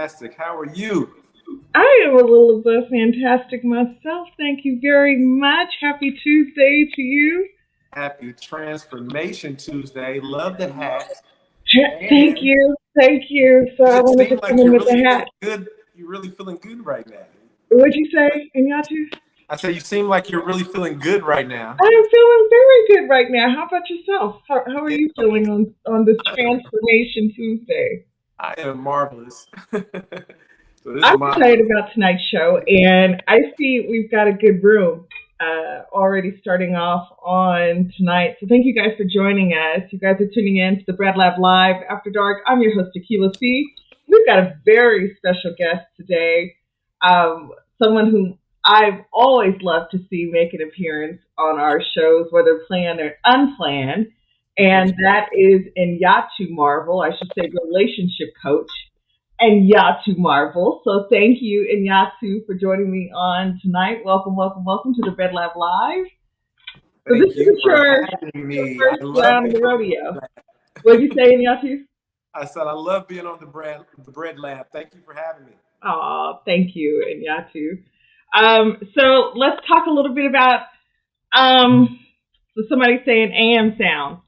fantastic. How are you? I am a little bit fantastic myself. Thank you very much. Happy Tuesday to you. Happy Transformation Tuesday. Love the hat. Thank And you. Thank you. So you I just wanted to seem come like in you're with really the feeling hat. good. You're really feeling good right now. What'd you say, Inyatu? I say you seem like you're really feeling good right now. I am feeling very good right now. How about yourself? How are Yeah, you feeling on this I am, Transformation Tuesday? I am marvelous. So this is I'm my excited about tonight's show, and I see we've got a good room already starting off on tonight. So thank you guys for joining us. You guys are tuning in to the Bread Lab Live After Dark. I'm your host, Tequila C. We've got a very special guest today, um, someone who I've always loved to see make an appearance on our shows, whether planned or unplanned, and that is Nyatu Marvel, I should say, relationship coach and Yatu Marvel. So thank you, Inyatu, for joining me on tonight. Welcome, welcome, welcome to the Red Lab Live. So this Thank you is for your having me. I first love round of being the on rodeo. the lab. What did you say, Inyatu? I said I love being on the bread lab. Thank you for having me. Oh, thank you, Inyatu. So let's talk a little bit about so somebody saying AM sound.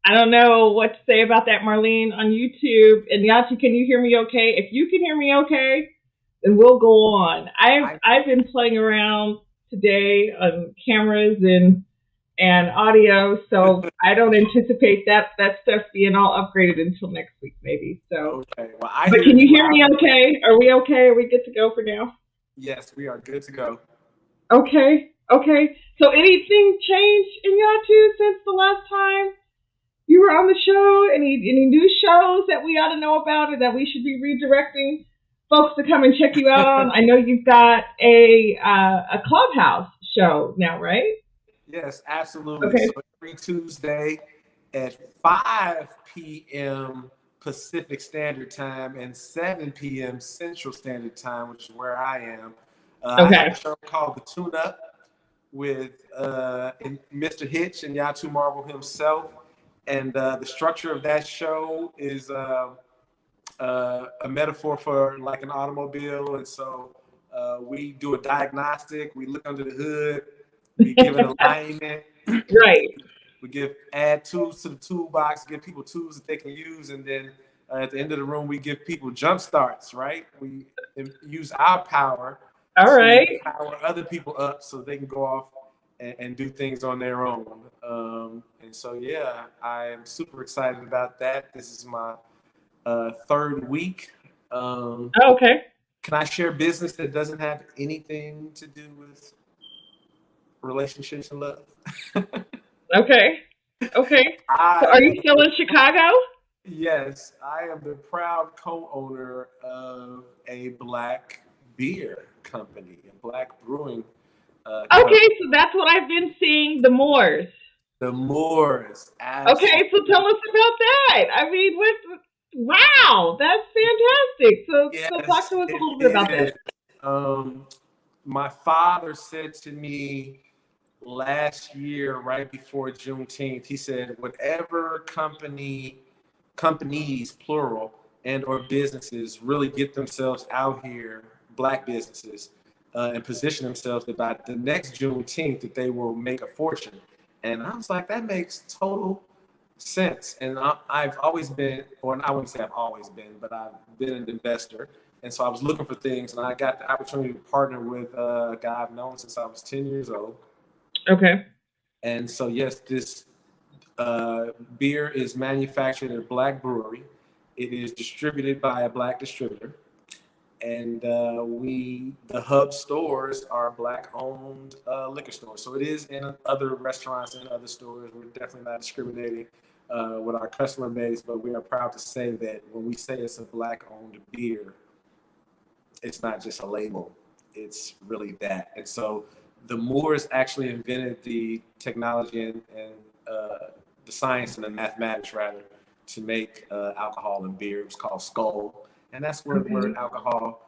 I don't know what to say about that, Marlene, on YouTube. And Yatu, can you hear me okay? If you can hear me okay, then we'll go on. I I've been playing around today on cameras and audio, so I don't anticipate that stuff being all upgraded until next week, maybe. So, okay. Well, I but hear can you you hear loud me and clear. okay? Are we okay? Are we good to go for now? Yes, we are good to go. Okay, okay. So anything changed in Yatu since the last time you were on the show? Any new shows that we ought to know about or that we should be redirecting folks to come and check you out on? I know you've got a clubhouse show now, right? Yes, absolutely. So Okay. every Tuesday at 5 p.m. Pacific Standard Time and 7 p.m. Central Standard Time, which is where I am, I have a Okay. show called The Tune Up with Mr. Hitch and Yatu Marvel himself. And the structure of that show is a metaphor for like an automobile. And so we do a diagnostic, we look under the hood, we give an alignment, Right. we give add tools to the toolbox, give people tools that they can use, and then at the end of the room, we give people jump starts. Right? We use our power All to right. power other people up so they can go off and do things on their own. And so, yeah, I am super excited about that. This is my third week. Um, Oh, okay. can I share business that doesn't have anything to do with relationships and love? Okay. Okay. So I are you am still in Chicago? Yes, I am the proud co-owner of a black beer company, a black brewing Okay, company, so that's what I've been seeing, the Moors. the Moors. Okay, so Absolutely, tell us about that. I mean, wow, that's fantastic. So talk yes, to us a it little bit about is. that. Um, my father said to me last year, right before Juneteenth, he said, "Whatever companies, plural, and or businesses really get themselves out here, black businesses, and position themselves that by the next Juneteenth that they will make a fortune." And I was like, that makes total sense. And I've always been, or I wouldn't say I've always been, but I've been an investor. And so I was looking for things, and I got the opportunity to partner with a guy I've known since I was 10 years old. Okay. And so, yes, this uh, beer is manufactured at a black brewery. It is distributed by a black distributor, and the hub stores are black-owned liquor stores. So it is in other restaurants and other stores. We're definitely not discriminating with our customer base, but we are proud to say that when we say it's a black-owned beer, it's not just a label. It's really that. And so the Moors actually invented the technology and the science and the mathematics rather to make alcohol and beer. It was called Skull, and that's where the word Okay. alcohol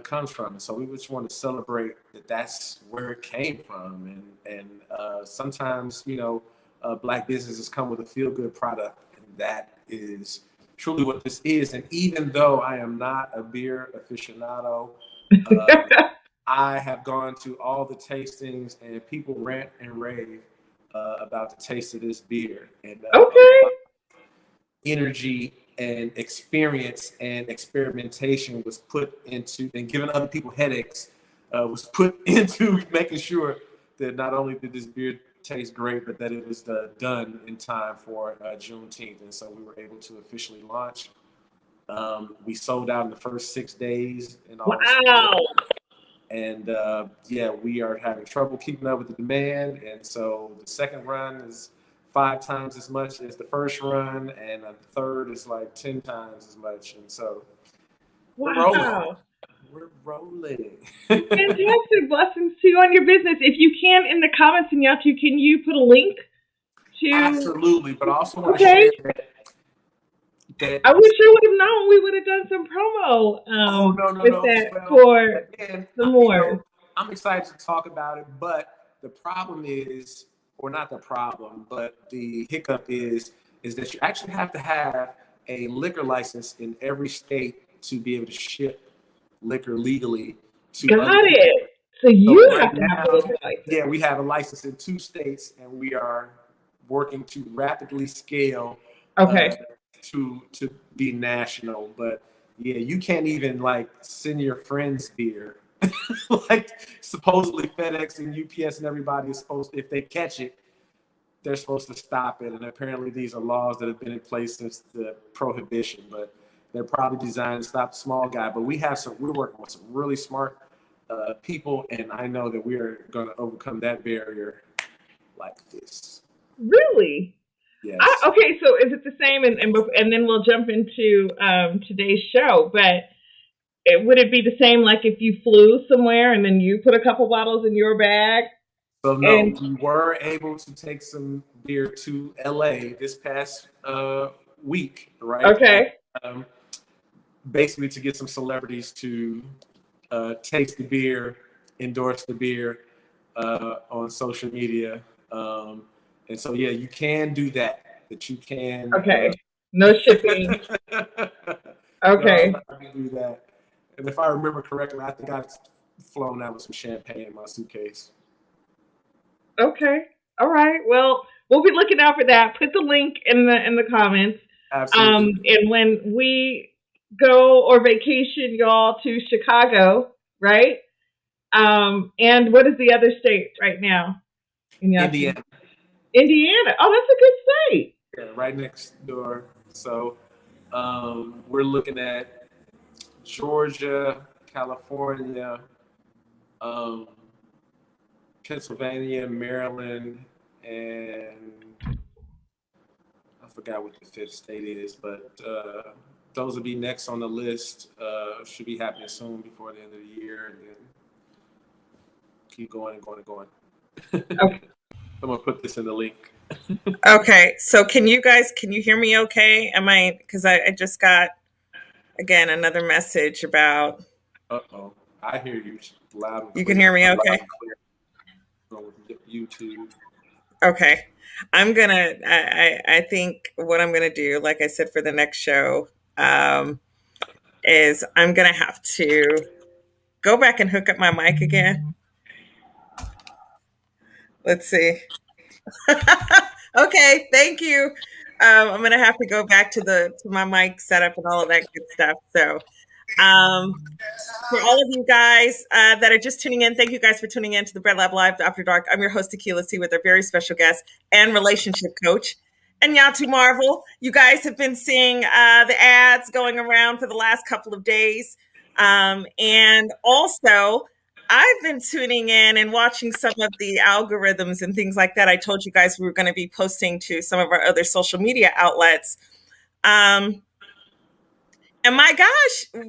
comes from. And so we just want to celebrate that that's where it came from. And sometimes black businesses come with a feel good product, and that is truly what this is. And even though I am not a beer aficionado, uh, I have gone to all the tastings, and people rant and rave about the taste of this beer, and a Okay. lot of energy and experience and experimentation was put into, and giving other people headaches was put into making sure that not only did this beer taste great, but that it was done in time for Juneteenth. And so we were able to officially launch. We sold out in the first 6 days in all the stores. Wow. And yeah, we are having trouble keeping up with the demand. And so the second run is 5 times as much as the first run, and the third is like 10 times as much. And so we're rolling. Wow. We're rolling. Fantastic. Blessings to you on your business. If you can, in the comments, Nyatu, can you put a link to? Absolutely. But I also want to Okay. share that I wish I would have known. We would have done some promo oh no with no that well for again some you more. know I'm excited to talk about it, but the problem is, or not the problem, but the hiccup is that you actually have to have a liquor license in every state to be able to ship liquor legally to Got other people. it. So So you right have to have the now, liquor yeah, license. we have a license in 2 states, and we are working to rapidly scale uh, Okay. to be national. But yeah, you can't even like send your friends beer. Like supposedly FedEx and UPS and everybody is supposed to, if they catch it, they're supposed to stop it. And apparently these are laws that have been in place since the prohibition, but they're probably designed to stop the small guy. But we're working with some really smart people, and I know that we are going to overcome that barrier like this. Really? Yes. Okay, so is it the same? And then we'll jump into today's show. But would it be the same like if you flew somewhere and then you put a couple bottles in your bag? So no, And we were able to take some beer to LA this past week, right? And okay, um, basically to get some celebrities to taste the beer, endorse the beer on social media. And so, yeah, you can do that. That you can. okay, no shipping. You're Okay, allowed to do that. And if I remember correctly, I think I've flown out with some champagne in my suitcase. okay, all right. Well, we'll be looking out for that. Put the link in the comments. Absolutely. And when we go or vacation, y'all to Chicago, right? And what is the other state right now? Inyatu? Indiana, Indiana. Oh, that's a good state. yeah, right next door. So we're looking at Georgia, California, um, Pennsylvania, Maryland, and I forgot what the fifth state is, but those will be next on the list. Should be happening soon before the end of the year, and then keep going and going and going. Okay. I'm gonna put this in the link. Okay. So can you hear me okay? Am I, because I just got, again, another message about, Uh-oh, I hear you loud and you can clear. hear me I'm okay? loud and clear. Go with YouTube. Okay. I think what I'm gonna do, like I said, for the next show, um, is I'm gonna have to go back and hook up my mic again. Let's see. Okay, thank you. I'm gonna have to go back to my mic setup and all of that good stuff. So, um, for all of you guys that are just tuning in, thank you guys for tuning in to the Bread Lab Live After Dark. I'm your host, Tequila C, with our very special guest and relationship coach, and Nyatu Marvel. You guys have been seeing the ads going around for the last couple of days. And also, I've been tuning in and watching some of the algorithms and things like that. I told you guys we were going to be posting to some of our other social media outlets. Um, and my gosh,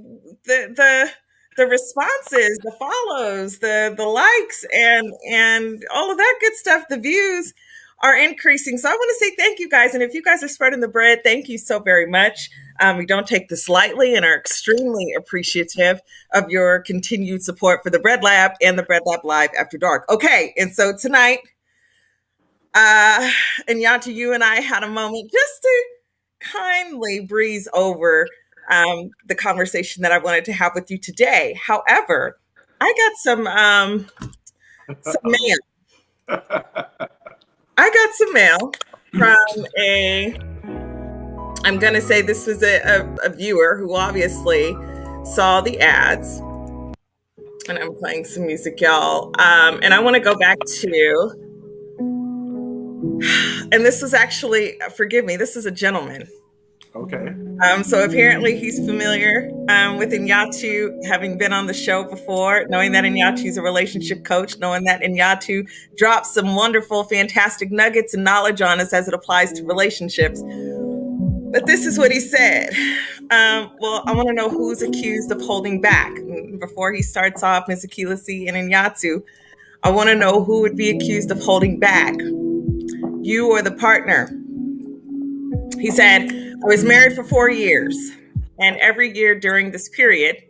the responses, the follows, the likes, and all of that good stuff, the views are increasing. So I want to say thank you guys. And if you guys are spreading the bread, thank you so very much. We don't take this lightly and are extremely appreciative of your continued support for the Bread Lab and the Bread Lab Live After Dark. Okay, and so tonight, and Yanta, you and I had a moment just to kindly breeze over the conversation that I wanted to have with you today. However, I got some mail. I got some mail from a. I'm gonna say this was a viewer who obviously saw the ads, and I'm playing some music, y'all. And I want to go back to, and this was actually, forgive me, this is a gentleman. Okay. So apparently he's familiar with Nyatu, having been on the show before, knowing that Nyatu's a relationship coach, knowing that Nyatu drops some wonderful, fantastic nuggets and knowledge on us as it applies to relationships. But this is what he said. Well, I want to know who's accused of holding back. Before he starts off, Ms. Akilasi and Nyatu, I want to know who would be accused of holding back. You or the partner. He said, I was married for 4 years, and every year during this period,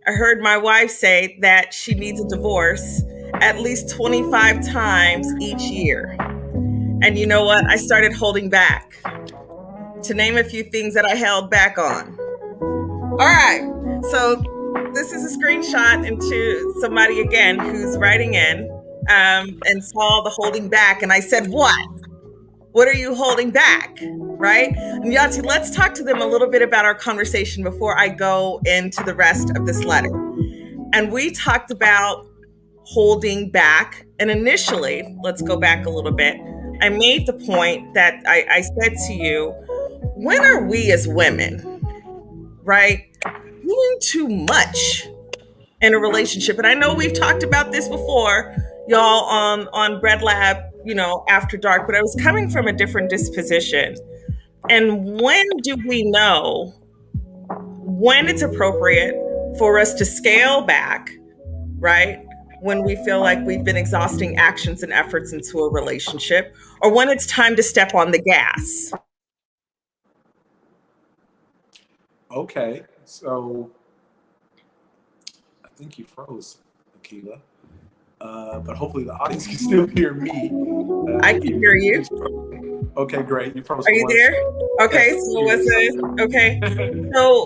I heard my wife say that she needs a divorce at least 25 times each year. And you know what? I started holding back. To name a few things that I held back on. All right. So this is a screenshot into somebody again who's writing in and saw the holding back. And I said, what? What are you holding back? Right? And Yati, let's talk to them a little bit about our conversation before I go into the rest of this letter. And we talked about holding back. And initially, let's go back a little bit. I made the point that I said to you, when are we as women, right, doing too much in a relationship? And I know we've talked about this before, y'all, on Bread Lab, After Dark, but I was coming from a different disposition. And when do we know when it's appropriate for us to scale back, right? When we feel like we've been exhausting actions and efforts into a relationship, or when it's time to step on the gas. Okay, so I think you froze, Akila. But hopefully the audience can still hear me. I can hear you. Okay, great. You froze. Are you there? Okay, yes, so what's this? Okay, so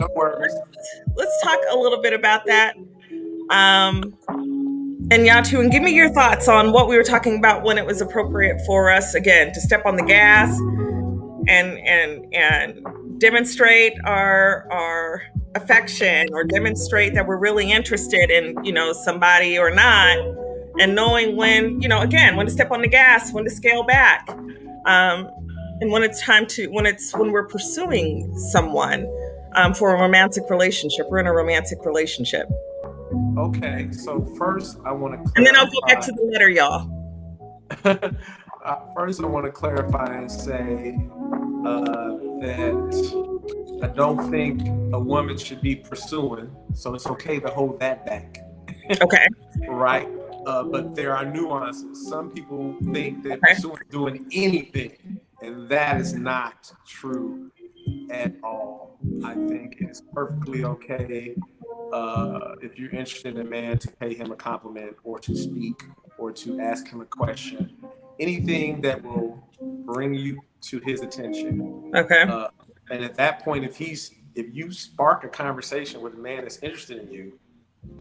let's talk a little bit about that. And Nyatu, and give me your thoughts on what we were talking about when it was appropriate for us, again, to step on the gas and demonstrate our affection, or demonstrate that we're really interested in somebody or not, and knowing when again, when to step on the gas, when to scale back, and when it's time to when we're pursuing someone for a romantic relationship. We're in a romantic relationship. Okay, so first I want to clarify, and then I'll go back to the letter, y'all. First I want to clarify and say that I don't think a woman should be pursuing, so it's okay to hold that back. Okay. Right? But there are nuances. Some people think that pursuing is doing anything, and that is not true at all. I think it's perfectly okay if you're interested in a man to pay him a compliment, or to speak, or to ask him a question. Anything that will bring you to his attention. Okay. And at that point, if you spark a conversation with a man that's interested in you,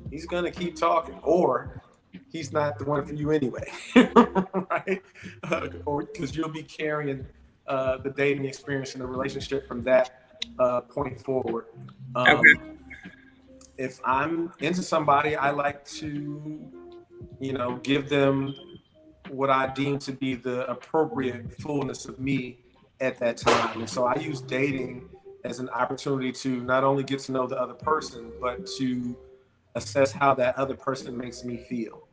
he's gonna keep talking, or he's not the one for you anyway, right? Or because you'll be carrying the dating experience and the relationship from that point forward. Okay. If I'm into somebody, I like to, give them what I deem to be the appropriate fullness of me at that time. And so I use dating as an opportunity to not only get to know the other person, but to assess how that other person makes me feel,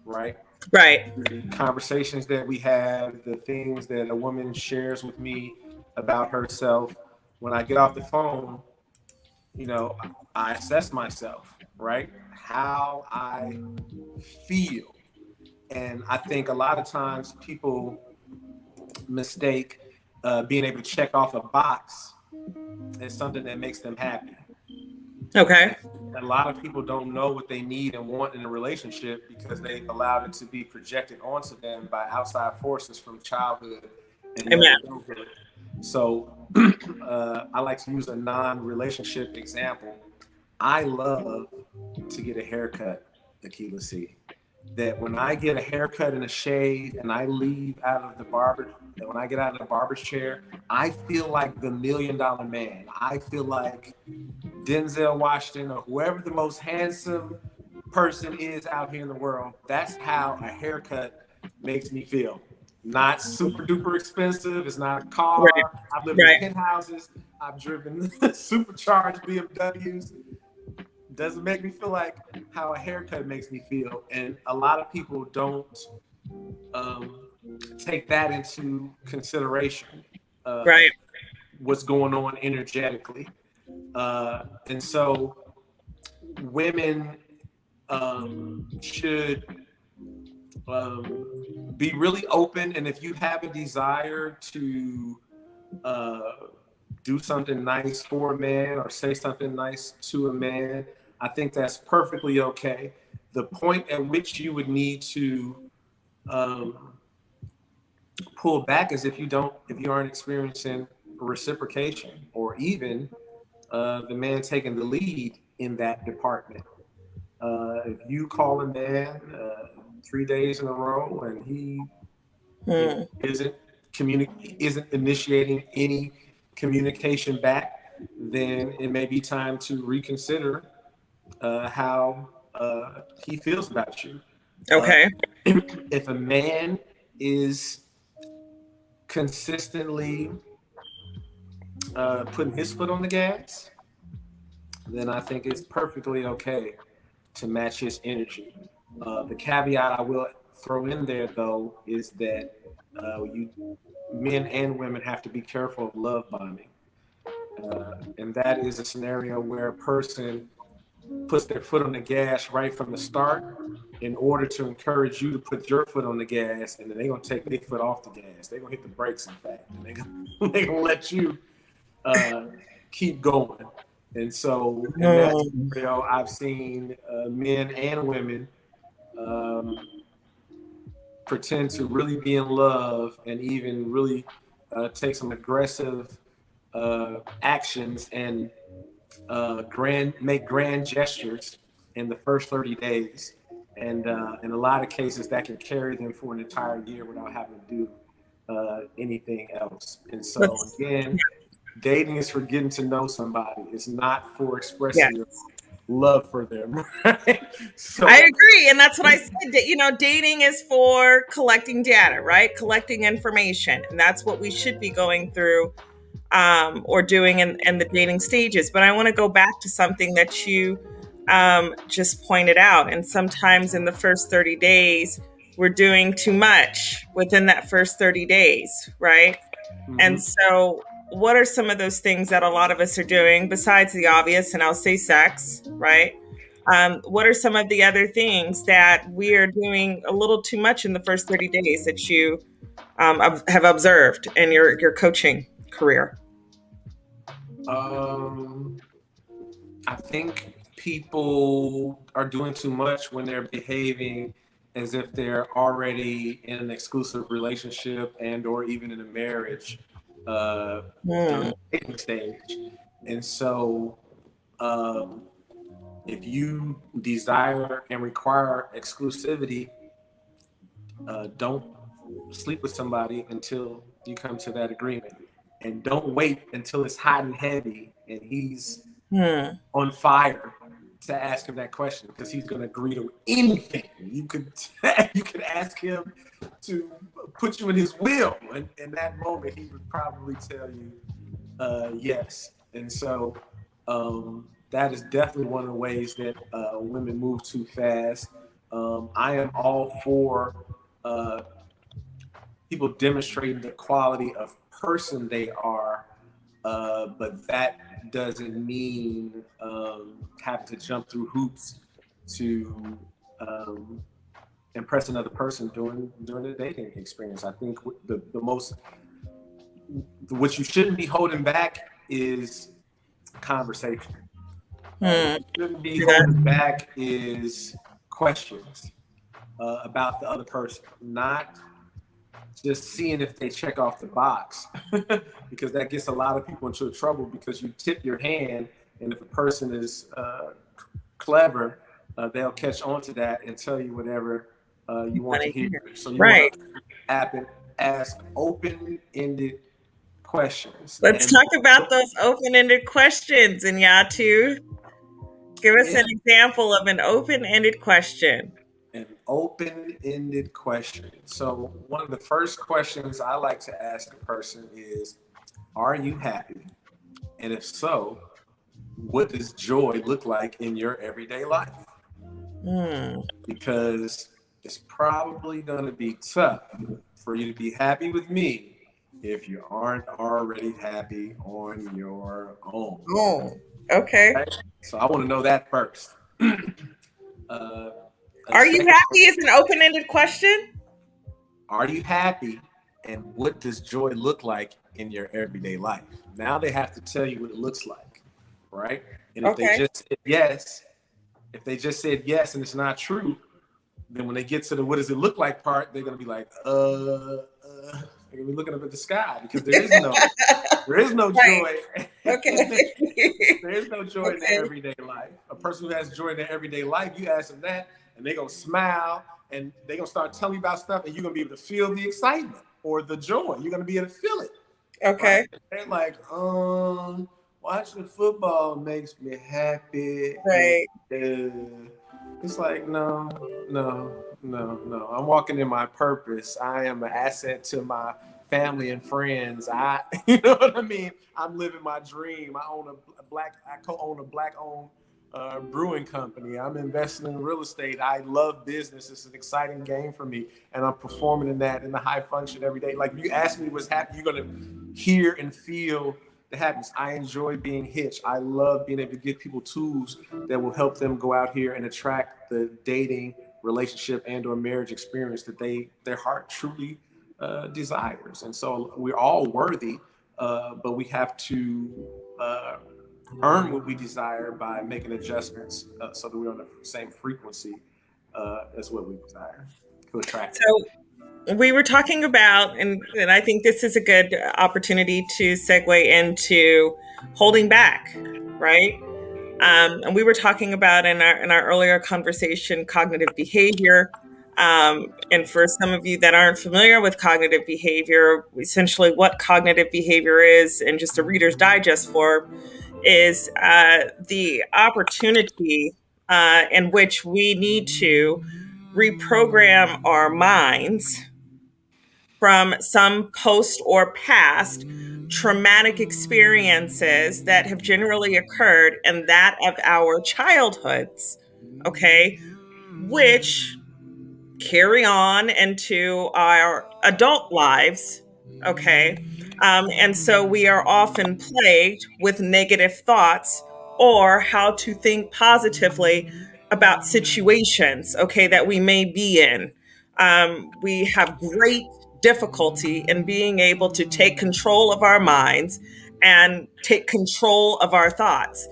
right? Right. The conversations that we have, the things that a woman shares with me about herself. When I get off the phone, I assess myself, right? How I feel. And I think a lot of times people mistake being able to check off a box as something that makes them happy. Okay. A lot of people don't know what they need and want in a relationship because they've allowed it to be projected onto them by outside forces from childhood and adulthood. So I like to use a non-relationship example. I love to get a haircut, Akila C. That when I get a haircut and a shave and I leave out of the barber, when I get out of the barber's chair, I feel like the $1 million man. I feel like Denzel Washington or whoever the most handsome person is out here in the world. That's how a haircut makes me feel. Not super duper expensive. It's not a Right. car. I've lived in Right. penthouses. I've driven supercharged BMWs. Doesn't make me feel like how a haircut makes me feel. And a lot of people don't um, take that into consideration. Uh, Right. what's going on energetically. And so women should be really open. And if you have a desire to uh, do something nice for a man or say something nice to a man, I think that's perfectly okay. The point at which you would need to um, pull back is if you aren't experiencing reciprocation or even the man taking the lead in that department. If you call a man 3 days in a row and he Hmm. isn't isn't initiating any communication back, then it may be time to reconsider how he feels about you. Uh, Okay. if a man is consistently putting his foot on the gas, then I think it's perfectly okay to match his energy. The caveat I will throw in there, though, is that you men and women have to be careful of love bombing, and that is a scenario where a person puts their foot on the gas right from the start in order to encourage you to put your foot on the gas, and then they're gonna take their foot off the gas. They're gonna hit the brakes, in fact, and they're gonna let you uh, keep going. And so, in that Hmm. scenario, I've seen men and women um, pretend to really be in love and even really take some aggressive actions and make grand gestures in the first 30 days. And in a lot of cases, that can carry them for an entire year without having to do anything else. And so, again, dating is for getting to know somebody. It's not for Yeah. expressing your love for them. Right? I So, agree. And that's what I said. Dating is for collecting data, right? Collecting information. And that's what we should be going through or doing in the dating stages. But I want to go back to something that you just pointed out. And sometimes in the first 30 days, we're doing too much within that first 30 days, right? mhm. And so, what are some of those things that a lot of us are doing besides the obvious? And I'll say sex, right? What are some of the other things that we are doing a little too much in the first 30 days that you have observed in your coaching career? um, I think people are doing too much when they're behaving as if they're already in an exclusive relationship and or even in a marriage uh, during Hmm. the dating stage. And so, um, if you desire and require exclusivity, don't sleep with somebody until you come to that agreement. And don't wait until it's hot and heavy and he's Hmm. on fire to ask him that question because he's going to agree to anything. You could you could ask him to put you in his will, and in that moment, he would probably tell you yes. And so that is definitely one of the ways that women move too fast. I am all for uh, people demonstrating the quality of person they are, but that doesn't mean having to jump through hoops to um, impress another person during the dating experience. I think the most what you shouldn't be holding back is conversation. What Hmm. you shouldn't be Yeah. holding back is questions about the other person, not just seeing if they check off the box, because that gets a lot of people into trouble because you tip your hand, and if a person is clever, they'll catch on to that and tell you whatever you want to Funny. hear. So you want Right. to ask open-ended questions, Let's and talk about those open-ended questions, and Yatu. Give us yeah, an example of an open-ended question. an open-ended question. So one of the first questions I like to ask a person is, "Are you happy? And if so, what does joy look like in your everyday life?" Hmm. Because it's probably going to be tough for you to be happy with me if you aren't already happy on your own. Oh, okay. Right? So I want to know that first. uh, a Are you second, happy is an open-ended question? are you happy? And what does joy look like in your everyday life? Now they have to tell you what it looks like, right? And if they Okay. just said yes, if they just said yes and it's not true, then when they get to the what does it look like part, they're gonna be like, they're gonna be looking up at the sky because there is no Right. joy. Okay. There is no joy in their Okay. everyday life. A person who has joy in their everyday life, you ask them that, and they're gonna smile and they're gonna start telling you about stuff, and you're gonna be able to feel the excitement or the joy. You're gonna be able to feel it, right? Okay. They're like, watching football makes me happy. Right. It's like, no, no, no, no. I'm walking in my purpose. I am an asset to my family and friends. You know what I mean? I'm living my dream. I co-own a black-owned brewing company. I'm investing in real estate. I love business. It's an exciting game for me, and I'm performing in that in the high function every day. Like, if you ask me what's happening, you're gonna hear and feel the happiness. I enjoy being Hitch. I love being able to give people tools that will help them go out here and attract the dating, relationship, and/or marriage experience that their heart truly desires. And so we're all worthy, but we have to earn what we desire by making adjustments so that we're on the same frequency as what we desire to attract it. So we were talking about, and I think this is a good opportunity to segue into holding back, right? And we were talking about in our earlier conversation cognitive behavior. And for some of you that aren't familiar with cognitive behavior, essentially what cognitive behavior is, and just a Reader's Digest for, is the opportunity in which we need to reprogram our minds from some post or past traumatic experiences that have generally occurred and that of our childhoods, okay, which carry on into our adult lives, okay? And so we are often plagued with negative thoughts or how to think positively about situations, okay, that we may be in. We have great difficulty in being able to take control of our minds and take control of our thoughts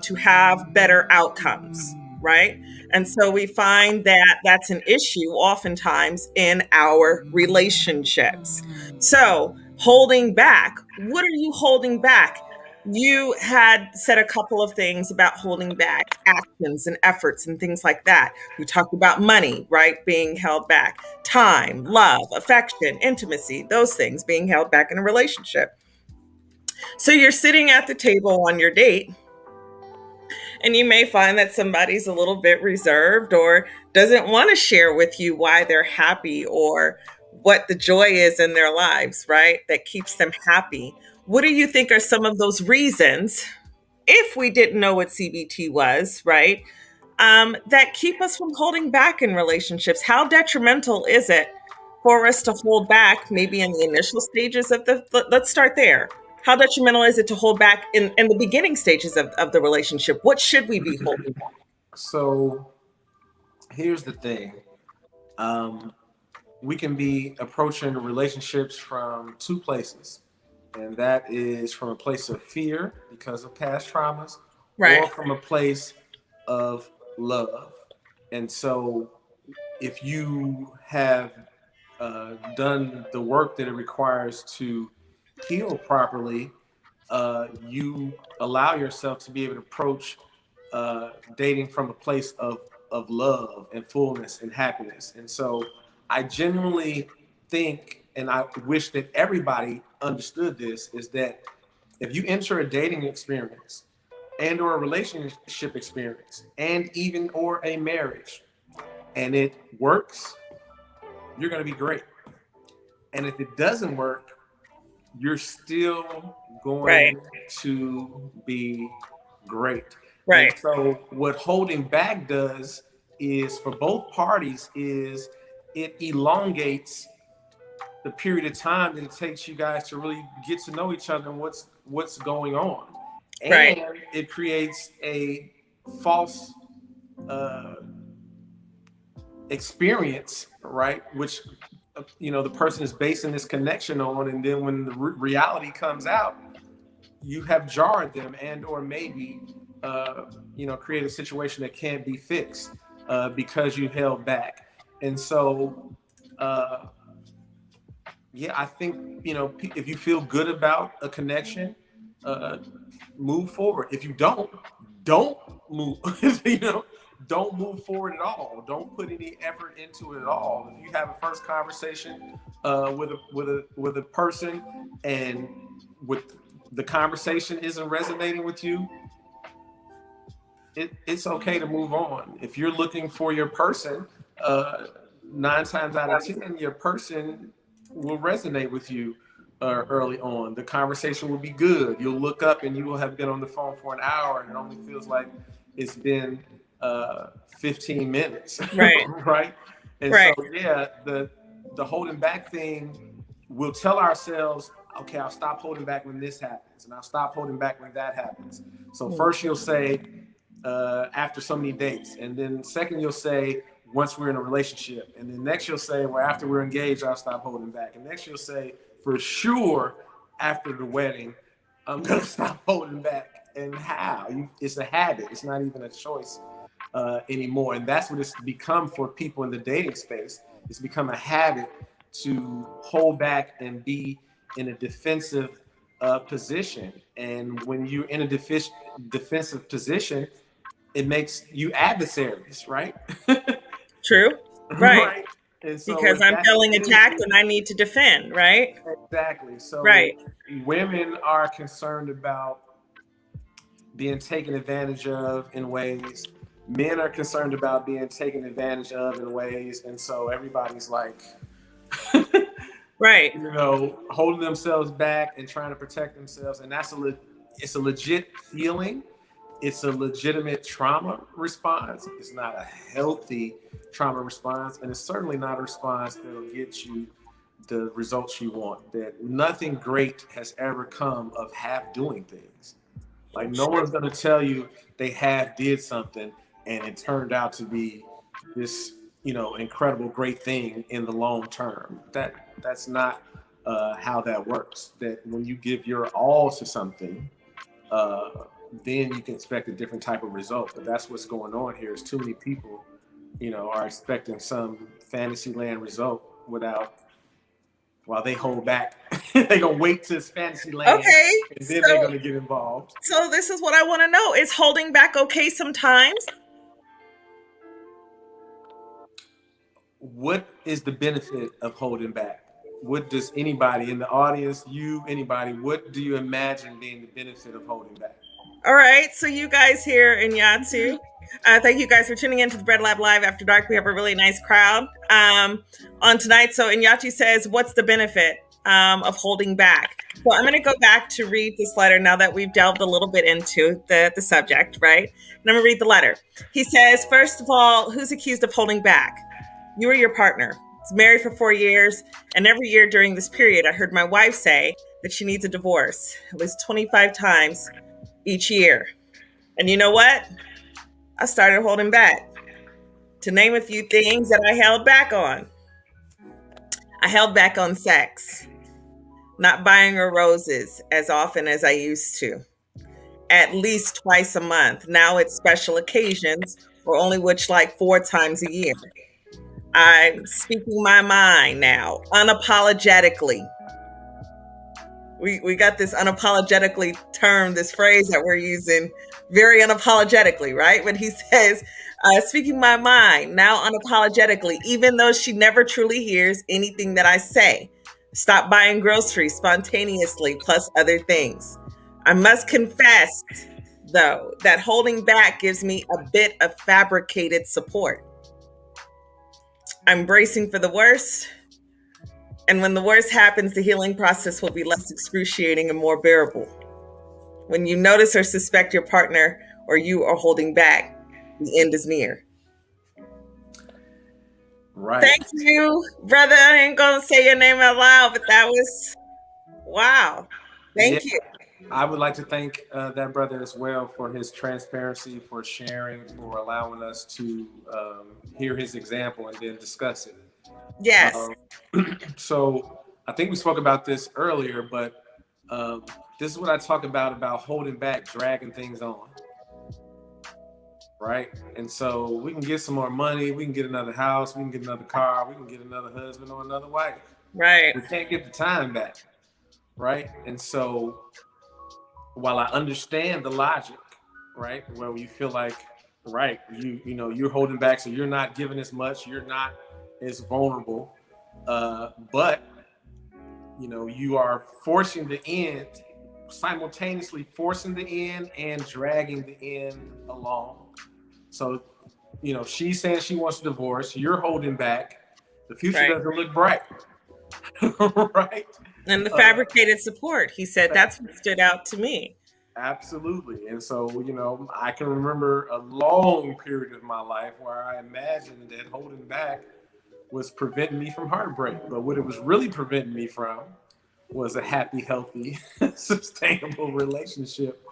to have better outcomes, right? And so we find that that's an issue oftentimes in our relationships. So, holding back, what are you holding back? You had said a couple of things about holding back actions and efforts and things like that. We talked about money, right? Being held back, time, love, affection, intimacy, those things being held back in a relationship. So, you're sitting at the table on your date and you may find that somebody's a little bit reserved or doesn't want to share with you why they're happy or what the joy is in their lives, right? That keeps them happy. What do you think are some of those reasons, if we didn't know what CBT was, right? That keep us from holding back in relationships? How detrimental is it for us to hold back maybe in the initial stages of let's start there. How detrimental is it to hold back in the beginning stages of the relationship? What should we be holding back? So here's the thing. Um, we can be approaching relationships from two places, and that is from a place of fear because of past traumas, Right. or from a place of love. And so, if you have done the work that it requires to heal properly, you allow yourself to be able to approach dating from a place of love and fullness and happiness. And so I genuinely think, and I wish that everybody understood this, is that if you enter a dating experience and or a relationship experience and even or a marriage and it works, you're going to be great. And if it doesn't work, you're still Right. going to be great. And Right. so what holding back does is for both parties is it elongates the period of time that it takes you guys to really get to know each other and what's going on. Right. And it creates a false uh, experience, right? Which the person is basing this connection on, and then when the reality comes out, you have jarred them and or maybe create a situation that can't be fixed because you held back. And so yeah, I think if you feel good about a connection, uh, move forward. If you don't move. you know, don't move forward at all. Don't put any effort into it at all. If you have a first conversation with a person and with the conversation isn't resonating with you, it's okay to move on. If you're looking for your person, 9 times out of 10, your person will resonate with you early on. The conversation will be good. You'll look up and you will have been on the phone for an hour, and it only feels like it's been 15 minutes, Right. right? And Right. so, yeah, the holding back thing, we'll tell ourselves, okay, I'll stop holding back when this happens, and I'll stop holding back when that happens. So first you'll say, after so many dates, and then second you'll say once we're in a relationship, and then next you'll say, well, after we're engaged, I'll stop holding back, and next you'll say, for sure, after the wedding, I'm gonna stop holding back. And how? It's a habit. It's not even a choice anymore, and that's what it's become for people in the dating space. It's become a habit to hold back and be in a defensive position. And when you're in a defensive position, it makes you adversaries, right? True. Right. Right. And so Because if I'm that's the feeling attacked energy, and I need to defend, right? exactly. So Right. women are concerned about being taken advantage of in ways. Men are concerned about being taken advantage of in ways. And so everybody's like, Right. holding themselves back and trying to protect themselves. And it's a legit feeling. It's a legitimate trauma response. It's not a healthy trauma response. And it's certainly not a response that'll get you the results you want. That nothing great has ever come of half doing things. Like no one's going to tell you they half did something and it turned out to be this, incredible great thing in the long term. That's not how that works. That when you give your all to something, uh, then you can expect a different type of result. But that's what's going on here. Is too many people, are expecting some fantasy land result while they hold back. They're gonna wait till it's fantasy land, Okay. and then they're gonna get involved. So this is what I want to know. Is holding back okay sometimes? What is the benefit of holding back? What does anybody in the audience, anybody, what do you imagine being the benefit of holding back? All right. So you guys here in Nyatu, thank you guys for tuning in to the Bread Lab Live After Dark. We have a really nice crowd on tonight. So Inyatu says, what's the benefit of holding back? So I'm going to go back to read this letter now that we've delved a little bit into the subject, right? And I'm going to read the letter. He says, first of all, who's accused of holding back? You or your partner. He's married for 4 years, and every year during this period, I heard my wife say that she needs a divorce at least 25 times each year. And you know what? I started holding back. To name a few things that I held back on. I held back on sex, not buying her roses as often as I used to, at least twice a month. Now it's special occasions, or only which like 4 times a year. I'm speaking my mind now, unapologetically. We got this unapologetically term, this phrase that we're using very unapologetically, right? When he says, speaking my mind now unapologetically, even though she never truly hears anything that I say. Stop buying groceries spontaneously, plus other things. I must confess, though, that holding back gives me a bit of fabricated support. I'm bracing for the worst. And when the worst happens, the healing process will be less excruciating and more bearable. When you notice or suspect your partner or you are holding back, the end is near. Right. Thank you, brother. I ain't going to say your name out loud, but that was wow. Thank you. I would like to thank that brother as well for his transparency, for sharing, for allowing us to hear his example and then discuss it. Yes. So I think we spoke about this earlier, but this is what I talk about holding back, dragging things on. Right? And so we can get some more money, we can get another house, we can get another car, we can get another husband or another wife. Right. We can't get the time back. Right? And so while I understand the logic, right, where you feel like, right, you know, you're holding back, so you're not giving as much, you're not as vulnerable, but you know, you are forcing the end, simultaneously forcing the end and dragging the end along. So, you know, she's saying she wants a divorce, you're holding back, the future doesn't look bright. Right? And the fabricated support, he said, that's what stood out to me. Absolutely. And so, you know, I can remember a long period of my life where I imagined that holding back was preventing me from heartbreak. But what it was really preventing me from was a happy, healthy, sustainable relationship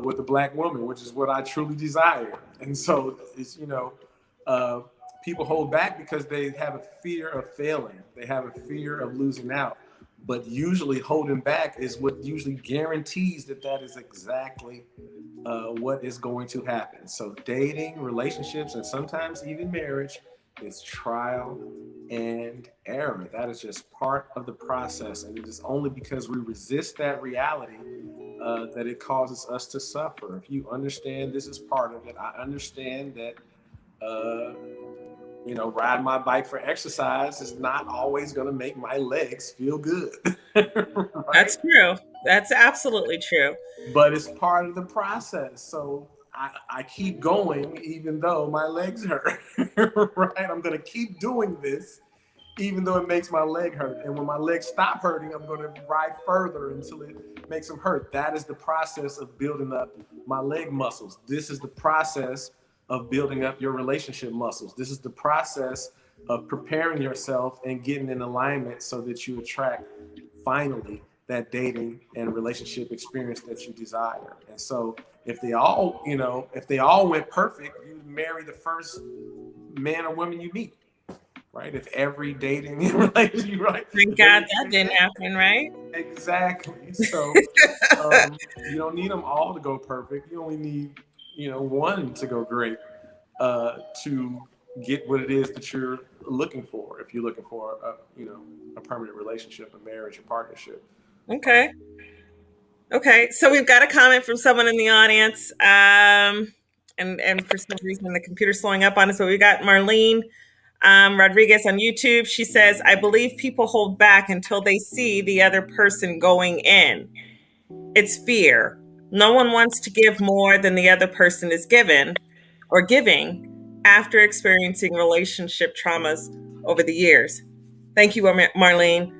with a Black woman, which is what I truly desire. And so it's, you know, people hold back because they have a fear of failing. They have a fear of losing out. But usually holding back is what usually guarantees that that is exactly what is going to happen. So dating, relationships, and sometimes even marriage is trial and error. That is just part of the process. And it is only because we resist that reality that it causes us to suffer. If you understand this is part of it, I understand that you know, riding my bike for exercise is not always going to make my legs feel good. Right? That's true. That's absolutely true. But it's part of the process. So I keep going even though my legs hurt. Right? I'm going to keep doing this even though it makes my leg hurt. And when my legs stop hurting, I'm going to ride further until it makes them hurt. That is the process of building up my leg muscles. This is the process of building up your relationship muscles. This is the process of preparing yourself and getting in alignment so that you attract finally that dating and relationship experience that you desire. And so if they all, you know, if they all went perfect, you marry the first man or woman you meet. Right? If every dating relationship, right? Thank God that didn't happen, right? Exactly. So you don't need them all to go perfect. You only need, you know, one to go great to get what it is that you're looking for. If you're looking for, you know, a permanent relationship, a marriage, a partnership. Okay. Okay. So we've got a comment from someone in the audience. And for some reason the computer's slowing up on us, but we got Marlene Rodriguez on YouTube. She says, I believe people hold back until they see the other person going in. It's fear. No one wants to give more than the other person is given or giving after experiencing relationship traumas over the years. Thank you, Marlene.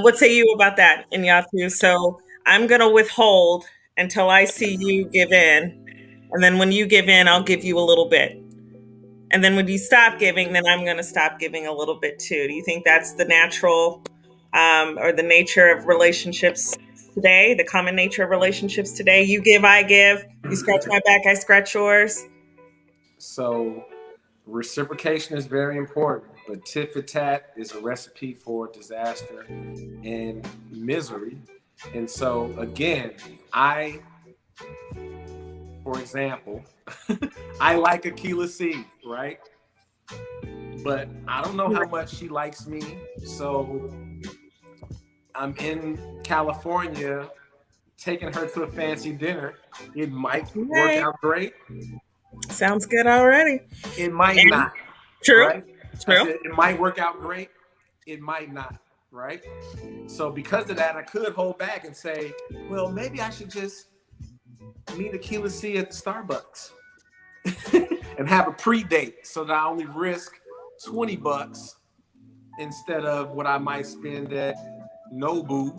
What say you about that, Nyatu? So I'm going to withhold until I see you give in. And then when you give in, I'll give you a little bit. And then when you stop giving, then I'm going to stop giving a little bit too. Do you think that's the natural or the nature of relationships today, the common nature of relationships today? You give, I give. You scratch my back, I scratch yours. So reciprocation is very important, but tit for tat is a recipe for disaster and misery. And so again, for example, I like Aquila C, right? but I don't know how much she likes me. So I'm in California taking her to a fancy dinner. It might work out great. Sounds good already. It might And not. true. Right? True. I said it might work out great. It might not. Right? So because of that, I could hold back and say, well, maybe I should just meet Akila C at the Starbucks and have a pre-date so that I only risk $20 instead of what I might spend at Nobu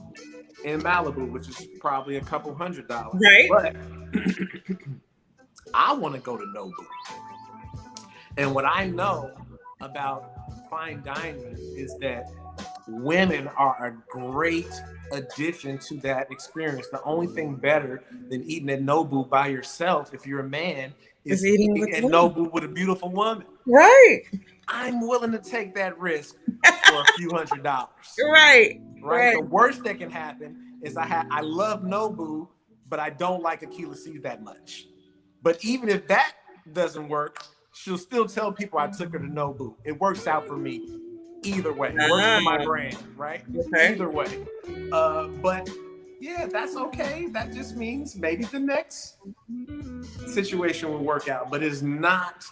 in Malibu, which is probably a couple $100. Right. But I want to go to Nobu. And what I know about fine dining is that women are a great addition to that experience. The only thing better than eating at Nobu by yourself, if you're a man, is eating at Nobu with a beautiful woman. Right. I'm willing to take that risk for a few $100. Right. The worst that can happen is I love Nobu, but I don't like Akila C that much. But even if that doesn't work, she'll still tell people I took her to Nobu. It works out for me either way. It works for my brand, right? Okay. Either way. But yeah, that's okay. That just means maybe the next situation will work out, but it's not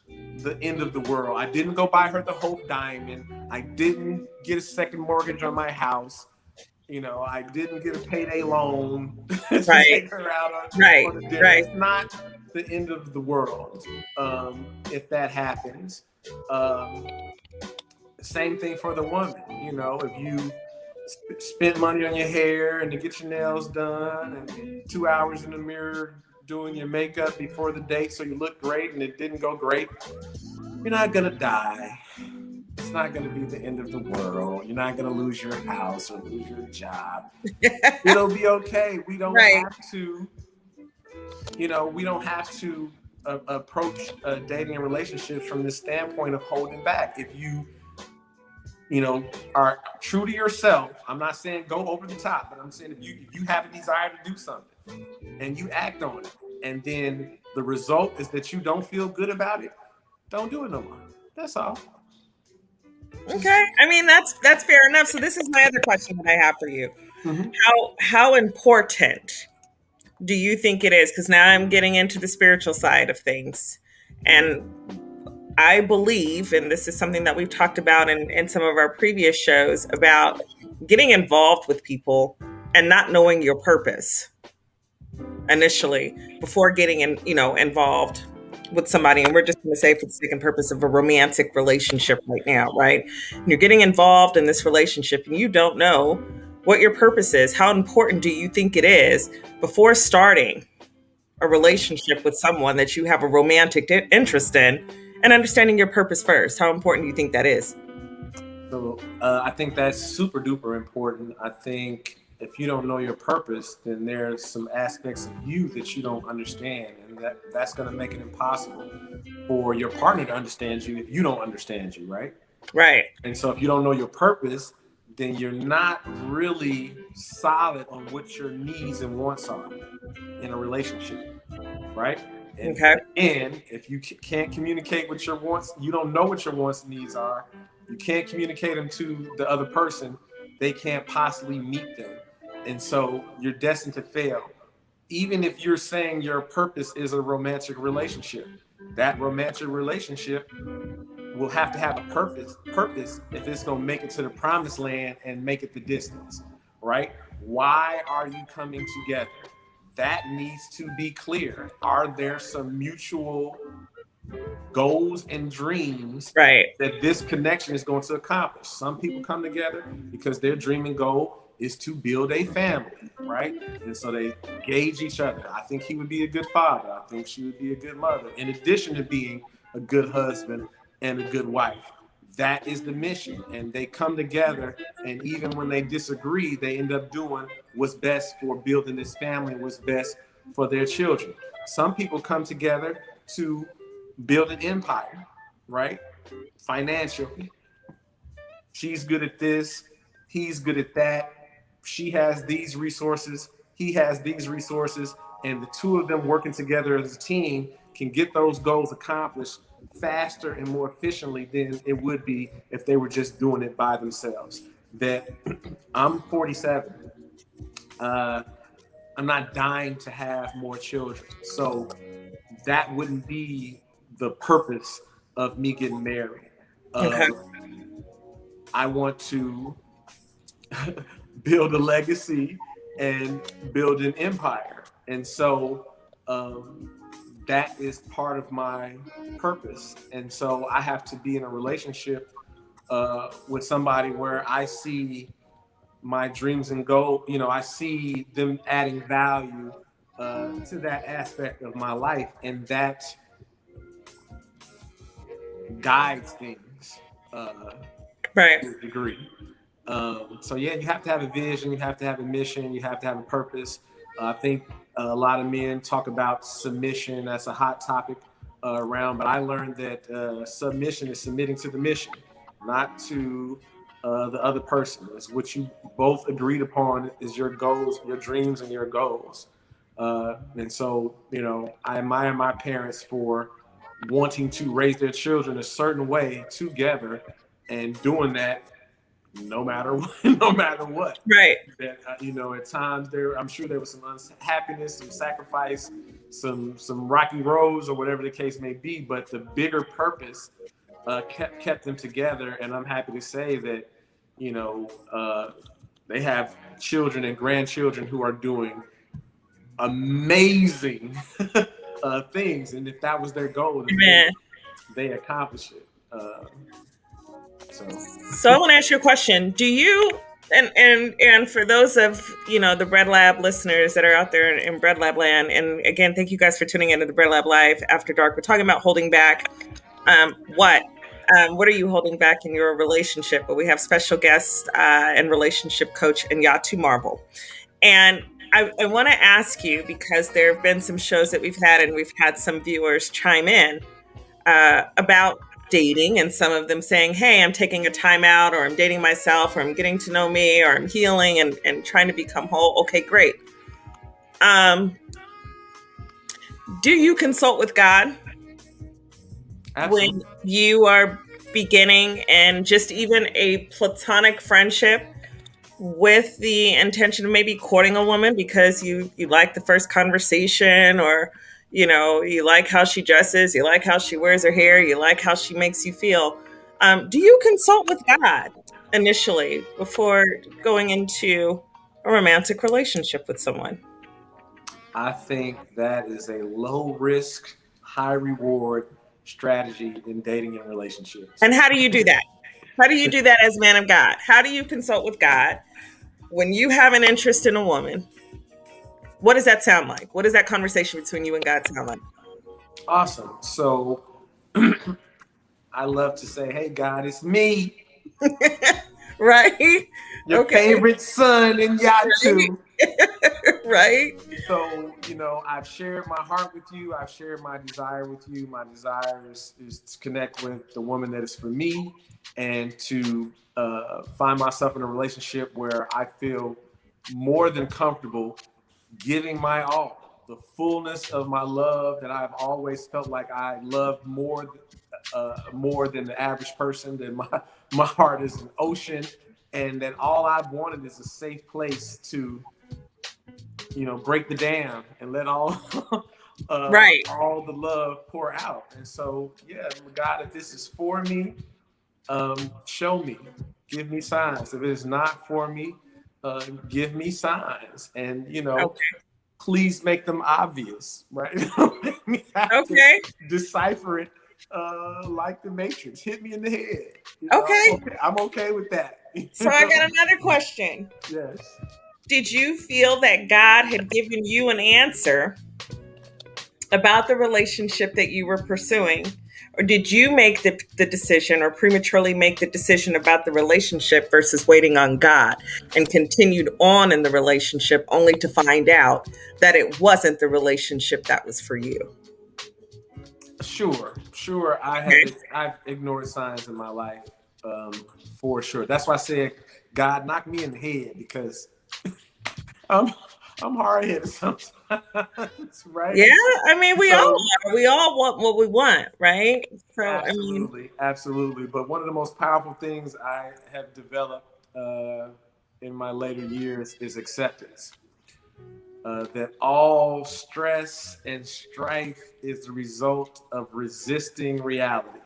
the end of the world. I didn't go buy her the Hope Diamond. I didn't get a second mortgage on my house. You know, I didn't get a payday loan to take her out on a dinner. It's not the end of the world if that happens. Same thing for the woman. You know, if you spend money on your hair and to get your nails done and 2 hours in the mirror doing your makeup before the date so you look great and it didn't go great, you're not gonna die. It's not gonna be the end of the world. You're not gonna lose your house or lose your job. It'll be okay. We don't have to, we don't have to approach dating and relationships from this standpoint of holding back. If you are true to yourself, I'm not saying go over the top, but I'm saying if you have a desire to do something and you act on it, and then the result is that you don't feel good about it, don't do it no more. That's all. Okay. I mean, that's fair enough. So this is my other question that I have for you. Mm-hmm. How important do you think it is? Because now I'm getting into the spiritual side of things. And I believe, and this is something that we've talked about in some of our previous shows, about getting involved with people and not knowing your purpose initially before getting involved with somebody. And we're just going to say, for the sake and purpose of a romantic relationship right now, right? And you're getting involved in this relationship and you don't know what your purpose is. How important do you think it is before starting a relationship with someone that you have a romantic interest in, and understanding your purpose first? How important do you think that is? So I think that's super duper important. I think if you don't know your purpose, then there's some aspects of you that you don't understand, and that's going to make it impossible for your partner to understand you if you don't understand you, right? Right. And so if you don't know your purpose, then you're not really solid on what your needs and wants are in a relationship, right? And if you can't communicate what your wants, you don't know what your wants and needs are, you can't communicate them to the other person, they can't possibly meet them. And so you're destined to fail. Even if you're saying your purpose is a romantic relationship, that romantic relationship will have to have a purpose if it's going to make it to the promised land and make it the distance, right? Why are you coming together? That needs to be clear. Are there some mutual goals and dreams that this connection is going to accomplish? Some people come together because their dream and goal is to build a family, right? And so they gauge each other. I think he would be a good father. I think she would be a good mother, in addition to being a good husband and a good wife. That is the mission. And they come together, and even when they disagree, they end up doing what's best for building this family, what's best for their children. Some people come together to build an empire, right? Financially. She's good at this, he's good at that. She has these resources, he has these resources, and the two of them working together as a team can get those goals accomplished faster and more efficiently than it would be if they were just doing it by themselves. That I'm 47. I'm not dying to have more children. So that wouldn't be the purpose of me getting married. Okay. I want to build a legacy and build an empire. And so that is part of my purpose. And so I have to be in a relationship with somebody where I see my dreams and goals. You know, I see them adding value to that aspect of my life, and that guides things Right. to a degree. So yeah, you have to have a vision, you have to have a mission, you have to have a purpose. I think a lot of men talk about submission. That's a hot topic around, but I learned that submission is submitting to the mission, not to the other person. It's what you both agreed upon is your goals, your dreams, and your goals. And so, you know, I admire my parents for wanting to raise their children a certain way together and doing that no matter what, no matter what. Right. That you know, at times there, I'm sure there was some unhappiness, some sacrifice, some rocky roads, or whatever the case may be. But the bigger purpose kept them together, and I'm happy to say that, you know, they have children and grandchildren who are doing amazing things, and if that was their goal, they accomplish it. So I want to ask you a question. Do you and for those of the Bread Lab listeners that are out there in Bread Lab land, and again, thank you guys for tuning into the Bread Lab Live After Dark. We're talking about holding back. What are you holding back in your relationship? But we have special guest and relationship coach Nyatu Marvel, and I want to ask you, because there have been some shows that we've had, and we've had some viewers chime in about dating, and some of them saying, hey, I'm taking a time out, or I'm dating myself, or I'm getting to know me, or I'm healing and trying to become whole. Okay, great. Do you consult with God? Absolutely. When you are beginning and just even a platonic friendship with the intention of maybe courting a woman because you like the first conversation, or you like how she dresses, you like how she wears her hair, you like how she makes you feel? Do you consult with God initially before going into a romantic relationship with someone? I think that is a low risk, high reward strategy in dating and relationships. And how do you do that? How do you do that as man of God? How do you consult with God when you have an interest in a woman? What does that sound like? What does that conversation between you and God sound like? Awesome. So I love to say, hey, God, it's me. Right? Your favorite son in Nyatu. Right? So, I've shared my heart with you. I've shared my desire with you. My desire is to connect with the woman that is for me, and to find myself in a relationship where I feel more than comfortable giving my all, the fullness of my love that I've always felt like I love more than the average person. That my heart is an ocean, and that all I've wanted is a safe place to break the dam and let all all the love pour out. And so, yeah, God, if this is for me, show me, give me signs. If it is not for me, give me signs, and please make them obvious, right? Make me have to decipher it like the Matrix. Hit me in the head. I'm okay with that. So I got another question. Yes. Did you feel that God had given you an answer about the relationship that you were pursuing? Or did you make the decision, or prematurely make the decision about the relationship versus waiting on God, and continued on in the relationship only to find out that it wasn't the relationship that was for you? Sure. I've ignored signs in my life, for sure. That's why I said, God, knock me in the head, because I'm I'm hard headed sometimes, right? Yeah, I mean, we all So are. We all want what we want, right? So, I mean, absolutely, absolutely. But one of the most powerful things I have developed in my later years is acceptance. That all stress and strife is the result of resisting reality,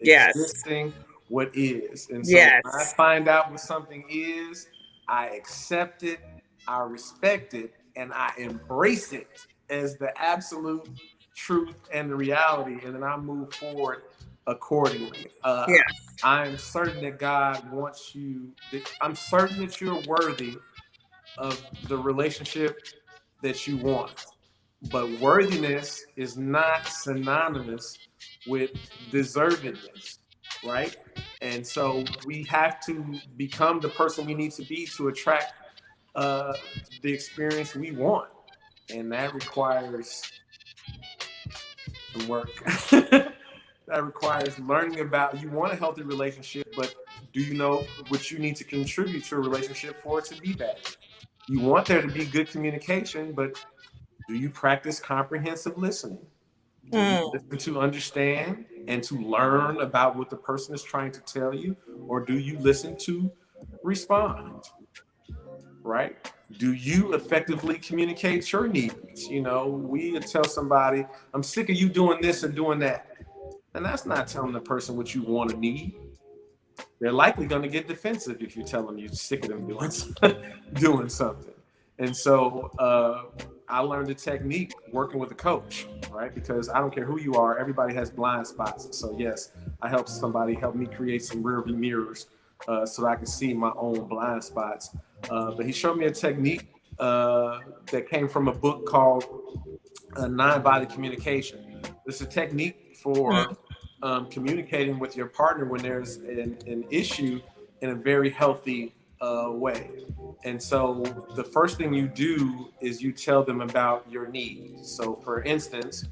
yes, existing what is. And so when I yes, find out what something is, I accept it, I respect it, and I embrace it as the absolute truth and the reality. And then I move forward accordingly. yes, I'm certain that God wants you, I'm certain that you're worthy of the relationship that you want. But worthiness is not synonymous with deservedness, right? And so we have to become the person we need to be to attract uh, the experience we want. And that requires some work. That requires learning about, you want a healthy relationship, but do you know what you need to contribute to a relationship for it to be that? You want there to be good communication, but do you practice comprehensive listening? Do you mm, listen to understand and to learn about what the person is trying to tell you? Or do you listen to respond? Right? Do you effectively communicate your needs? You know, we tell somebody, I'm sick of you doing this and doing that. And that's not telling the person what you want to need. They're likely going to get defensive if you tell them you're sick of them doing doing something. And so I learned a technique working with a coach, right? Because I don't care who you are, everybody has blind spots. So yes, I help somebody help me create some rear view mirrors so I can see my own blind spots. But he showed me a technique that came from a book called Nonviolent Communication. It's a technique mm, for communicating with your partner when there's an issue in a very healthy way. And so the first thing you do is you tell them about your needs. So, for instance,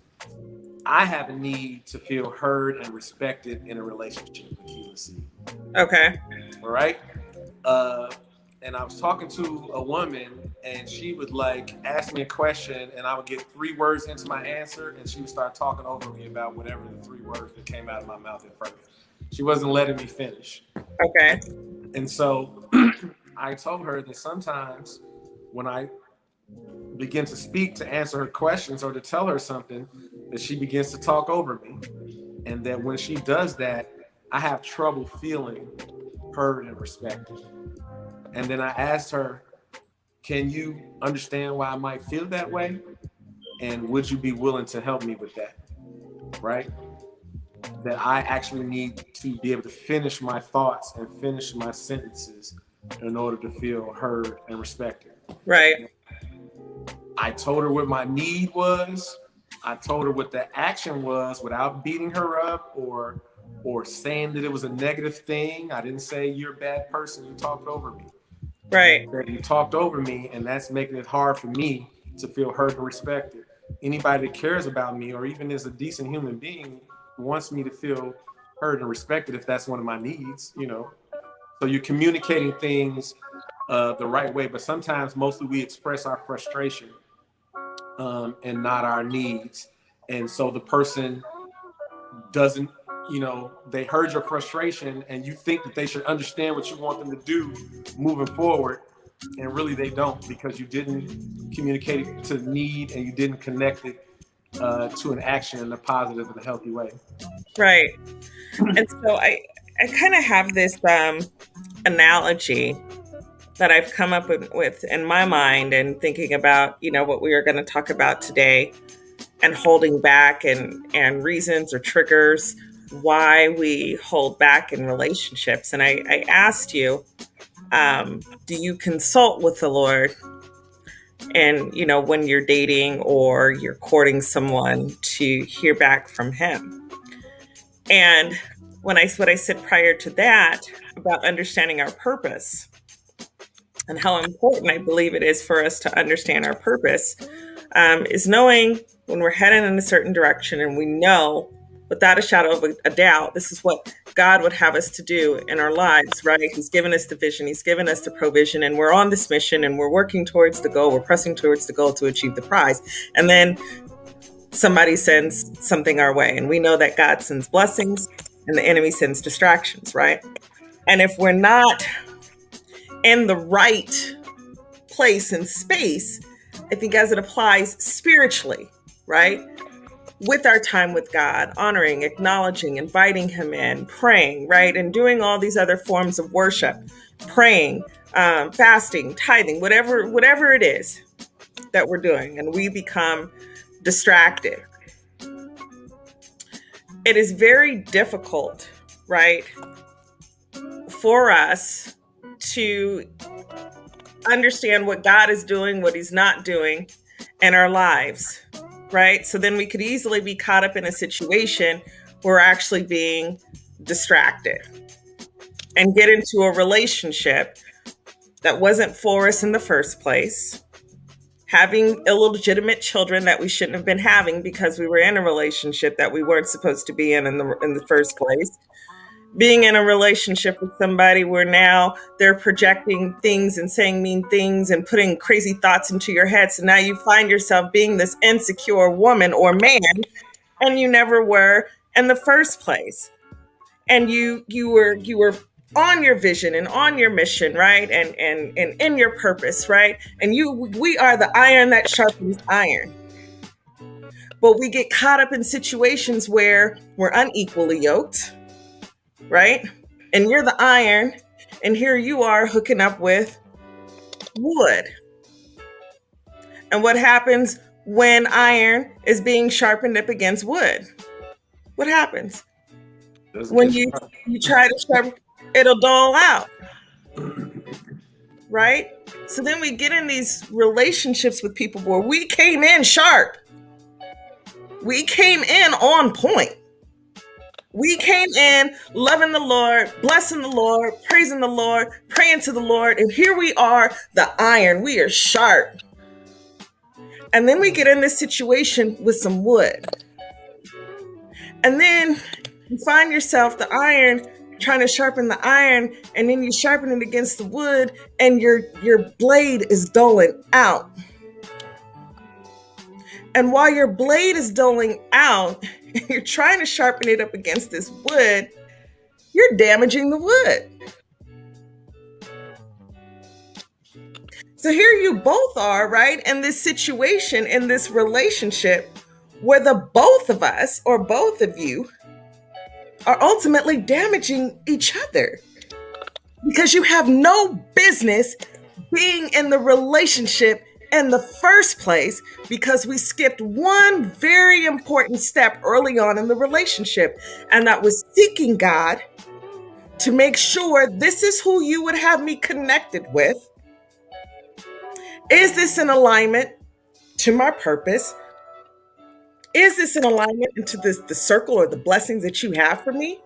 I have a need to feel heard and respected in a relationship with Keela. okay, All right. Uh, and I was talking to a woman, and she would like ask me a question, and I would get 3 words into my answer, and she would start talking over me about whatever the 3 words that came out of my mouth at first. She wasn't letting me finish. okay, And so I told her that sometimes when I begin to speak to answer her questions or to tell her something, that she begins to talk over me. And that when she does that, I have trouble feeling heard and respected. And then I asked her, can you understand why I might feel that way? And would you be willing to help me with that? Right? That I actually need to be able to finish my thoughts and finish my sentences in order to feel heard and respected. right, I told her what my need was. I told her what the action was without beating her up or saying that it was a negative thing. I didn't say you're a bad person, you talked over me. right, You talked over me, and that's making it hard for me to feel heard and respected. Anybody that cares about me or even is a decent human being wants me to feel heard and respected if that's one of my needs, you know. So you're communicating things the right way, but sometimes mostly we express our frustration and not our needs. And so the person doesn't, you know, they heard your frustration and you think that they should understand what you want them to do moving forward. And really they don't, because you didn't communicate it to need and you didn't connect it to an action in a positive and a healthy way. right. And so I kind of have this analogy that I've come up with in my mind and thinking about, what we are going to talk about today and holding back and reasons or triggers why we hold back in relationships. And I asked you, do you consult with the Lord? And, when you're dating or you're courting someone to hear back from him. And what I said prior to that about understanding our purpose and how important I believe it is for us to understand our purpose is knowing when we're headed in a certain direction and we know without a shadow of a doubt, this is what God would have us to do in our lives, right? He's given us the vision, He's given us the provision, and we're on this mission and we're working towards the goal, we're pressing towards the goal to achieve the prize. And then somebody sends something our way, and we know that God sends blessings and the enemy sends distractions, right? And if we're not in the right place and space, I think as it applies spiritually, right? With our time with God, honoring, acknowledging, inviting Him in, praying, right? And doing all these other forms of worship, praying, fasting, tithing, whatever it is that we're doing, and we become distracted. It is very difficult, right, for us to understand what God is doing, what He's not doing in our lives, right? So then we could easily be caught up in a situation where we're actually being distracted and get into a relationship that wasn't for us in the first place, having illegitimate children that we shouldn't have been having because we were in a relationship that we weren't supposed to be in the first place, being in a relationship with somebody where now they're projecting things and saying mean things and putting crazy thoughts into your head. So now you find yourself being this insecure woman or man, and you never were in the first place. And you were on your vision and on your mission, right? And in your purpose, right? And we are the iron that sharpens iron. But we get caught up in situations where we're unequally yoked, right? And you're the iron, and here you are hooking up with wood. And what happens when iron is being sharpened up against wood? What happens? When you try to sharpen, it'll dull out, right? So then we get in these relationships with people where we came in sharp. We came in on point. We came in loving the Lord, blessing the Lord, praising the Lord, praying to the Lord. And here we are, the iron. We are sharp. And then we get in this situation with some wood. And then you find yourself, the iron, trying to sharpen the iron, and then you sharpen it against the wood, and your blade is dulling out. And while your blade is dulling out, and you're trying to sharpen it up against this wood, you're damaging the wood. So here you both are, right, in this situation, in this relationship, where the both of us, or both of you, are ultimately damaging each other. Because you have no business being in the relationship in the first place, because we skipped one very important step early on in the relationship, and that was seeking God to make sure this is who you would have me connected with. Is this in alignment to my purpose? Is this in alignment into the circle or the blessings that you have for me?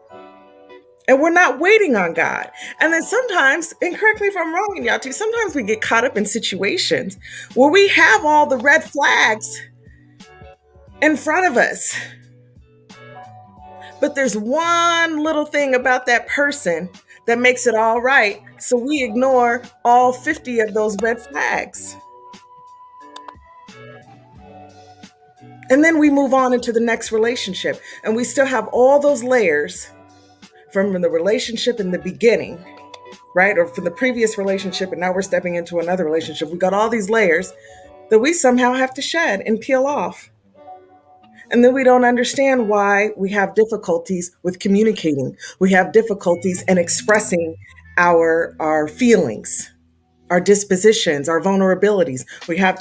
And we're not waiting on God. And then sometimes, and correct me if I'm wrong, Nyatu, sometimes we get caught up in situations where we have all the red flags in front of us. But there's one little thing about that person that makes it all right. So we ignore all 50 of those red flags. And then we move on into the next relationship. And we still have all those layers from the relationship in the beginning, right? Or from the previous relationship, and now we're stepping into another relationship. We got all these layers that we somehow have to shed and peel off. And then we don't understand why we have difficulties with communicating. We have difficulties in expressing our feelings, our dispositions, our vulnerabilities. We have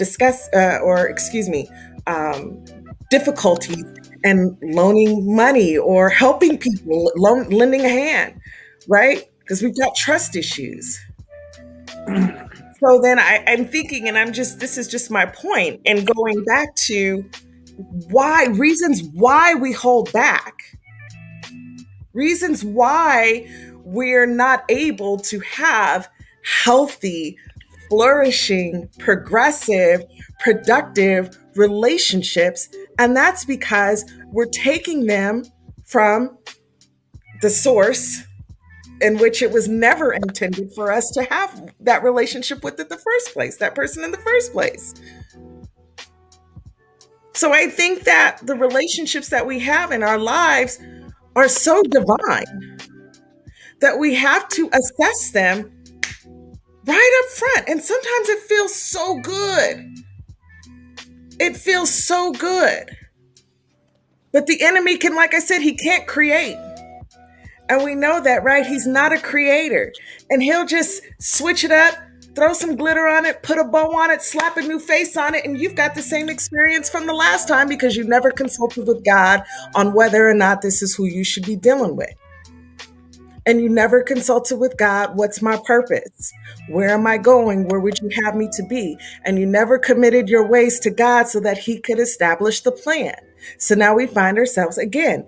difficulties in loaning money or helping people, lending a hand, right? Because we've got trust issues. So then I'm thinking, and this is just my point, and going back to reasons why we hold back, reasons why we're not able to have healthy, flourishing, progressive, productive relationships. And that's because we're taking them from the source in which it was never intended for us to have that relationship with in the first place, that person in the first place. So I think that the relationships that we have in our lives are so divine that we have to assess them right up front. And sometimes it feels so good. It feels so good. But the enemy can, like I said, he can't create. And we know that, right? He's not a creator. And he'll just switch it up, throw some glitter on it, put a bow on it, slap a new face on it, and you've got the same experience from the last time because you never consulted with God on whether or not this is who you should be dealing with. And you never consulted with God, what's my purpose? Where am I going? Where would you have me to be? And you never committed your ways to God so that he could establish the plan. So now we find ourselves again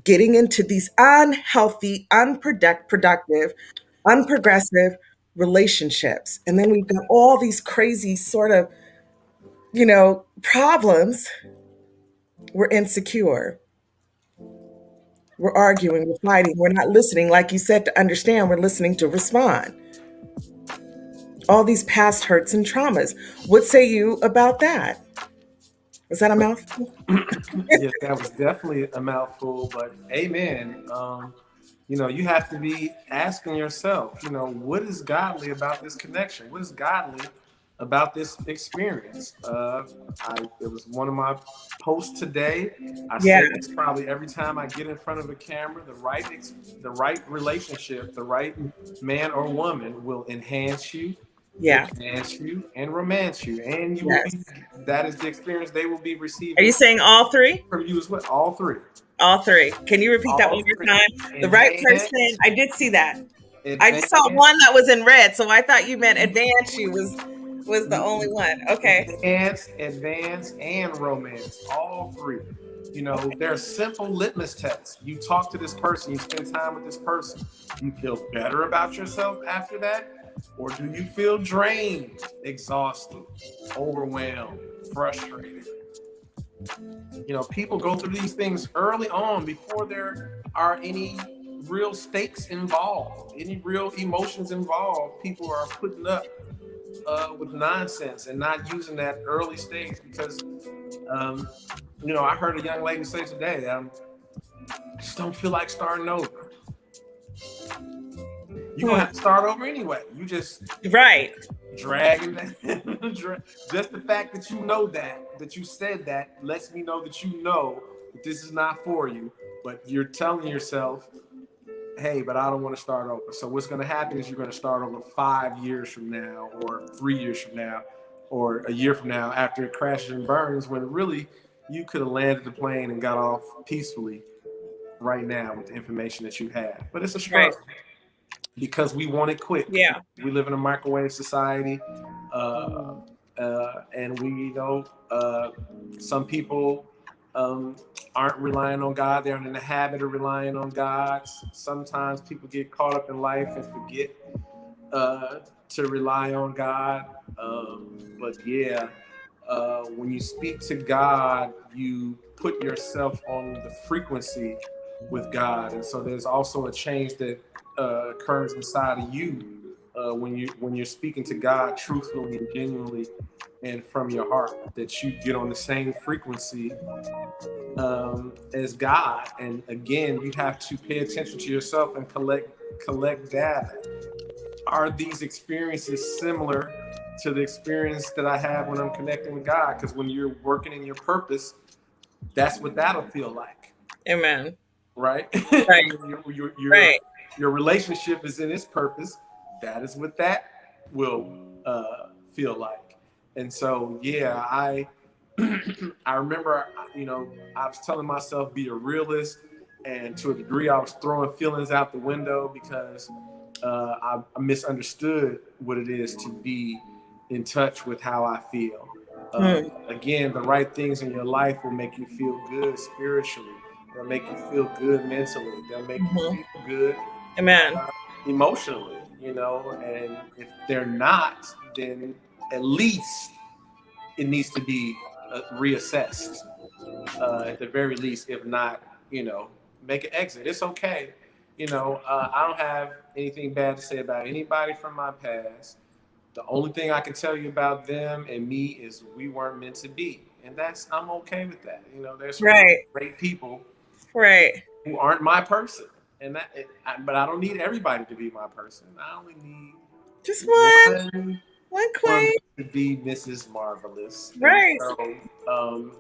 getting into these unhealthy, unproductive, unprogressive relationships. And then we've got all these crazy sort of, problems. We're insecure. We're arguing, we're fighting, we're not listening, like you said, to understand, we're listening to respond. All these past hurts and traumas. What say you about that? Was that a mouthful? Yes, that was definitely a mouthful, but amen. You have to be asking yourself, what is godly about this connection? What is godly about this experience? It was one of my posts today. I say this probably every time I get in front of a camera. The right relationship, the right man or woman will enhance you, advance you, and romance you, and you will be. That is the experience they will be receiving. Are you saying all three? From you as well. All three. All three. Can you repeat that one more time? The right person. I did see that. I just saw one that was in red, so I thought you meant advance you was the only one. Okay. Advance, and romance. All three. They're simple litmus tests. You talk to this person, you spend time with this person. You feel better about yourself after that? Or do you feel drained, exhausted, overwhelmed, frustrated? People go through these things early on before there are any real stakes involved, any real emotions involved. People are putting up with nonsense and not using that early stage because, I heard a young lady say today, I just don't feel like starting over. You're going to have to start over anyway. You just dragging that. Just the fact that you know that you said that lets me know that that this is not for you. But you're telling yourself, hey, but I don't want to start over. So what's going to happen is you're going to start over 5 years from now or 3 years from now or a year from now after it crashes and burns when really you could have landed the plane and got off peacefully right now with the information that you have. But it's a struggle. Right. Because we want it quick. Yeah. We live in a microwave society. And we some people aren't relying on God. They're in the habit of relying on God. Sometimes people get caught up in life and forget to rely on God. When you speak to God, you put yourself on the frequency with God. And so there's also a change that occurs inside of you when you're speaking to God truthfully and genuinely and from your heart, that you get on the same frequency as God. And again, you have to pay attention to yourself and collect data. Are these experiences similar to the experience that I have when I'm connecting with God? Because when you're working in your purpose, that's what that'll feel like. Amen. Right? Right. Your relationship is in its purpose. That is what that will feel like. And so, I remember, I was telling myself, be a realist. And to a degree, I was throwing feelings out the window because I misunderstood what it is to be in touch with how I feel. Again, the right things in your life will make you feel good spiritually. They'll make you feel good mentally. They'll make you feel good emotionally, and if they're not, then at least it needs to be reassessed at the very least. If not, make an exit. It's okay I don't have anything bad to say about anybody from my past. The only thing I can tell you about them and me is we weren't meant to be, and I'm okay with that. There's some Right. great people Right. who aren't my person, but I don't need everybody to be my person. I only need Just one one woman queen. to be Mrs. Marvelous. Right. And so,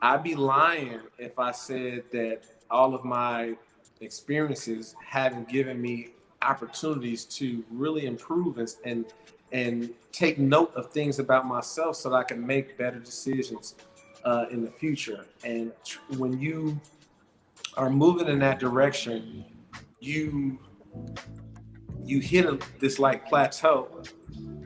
I'd be lying if I said that all of my experiences haven't given me opportunities to really improve and take note of things about myself so that I can make better decisions in the future. And when you are moving in that direction, you hit this like plateau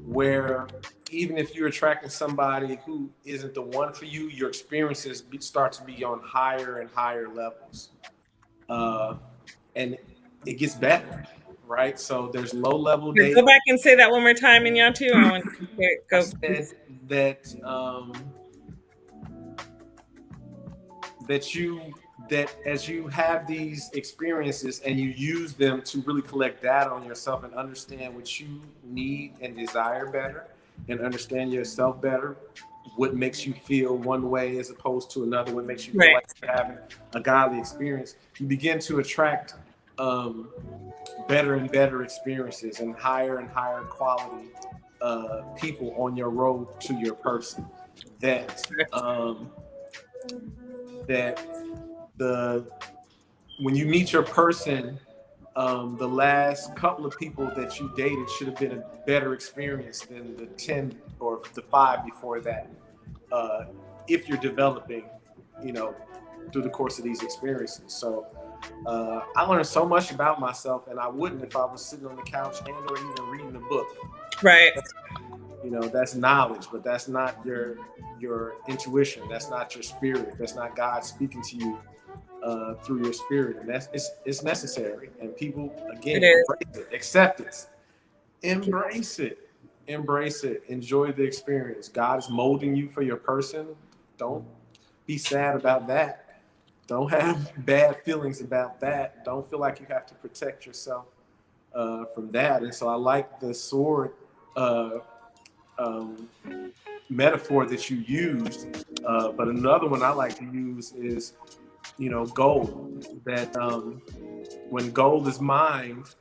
where even if you're attracting somebody who isn't the one for you, your experiences start to be on higher and higher levels, and it gets better, right? So there's low level Go dating. back and say that one more time, Nyatu. I want to I go. said that that as you have these experiences and you use them to really collect data on yourself and understand what you need and desire better and understand yourself better, what makes you feel one way as opposed to another, what makes you feel like you're having a godly experience, you begin to attract better and better experiences and higher quality people on your road to your person. That when you meet your person, the last couple of people that you dated should have been a better experience than the 10 or the 5 before that. If you're developing, through the course of these experiences. So I learned so much about myself, and I wouldn't if I was sitting on the couch and or even reading a book. Right. That's knowledge, but that's not your intuition. That's not your spirit. That's not God speaking to you through your spirit, and it's necessary. And people, again, embrace it, accept it, embrace it, enjoy the experience. God is molding you for your person. Don't be sad about that. Don't have bad feelings about that. Don't feel like you have to protect yourself from that. And so I like the sword metaphor that you used, but another one I like to use is gold. That when gold is mined,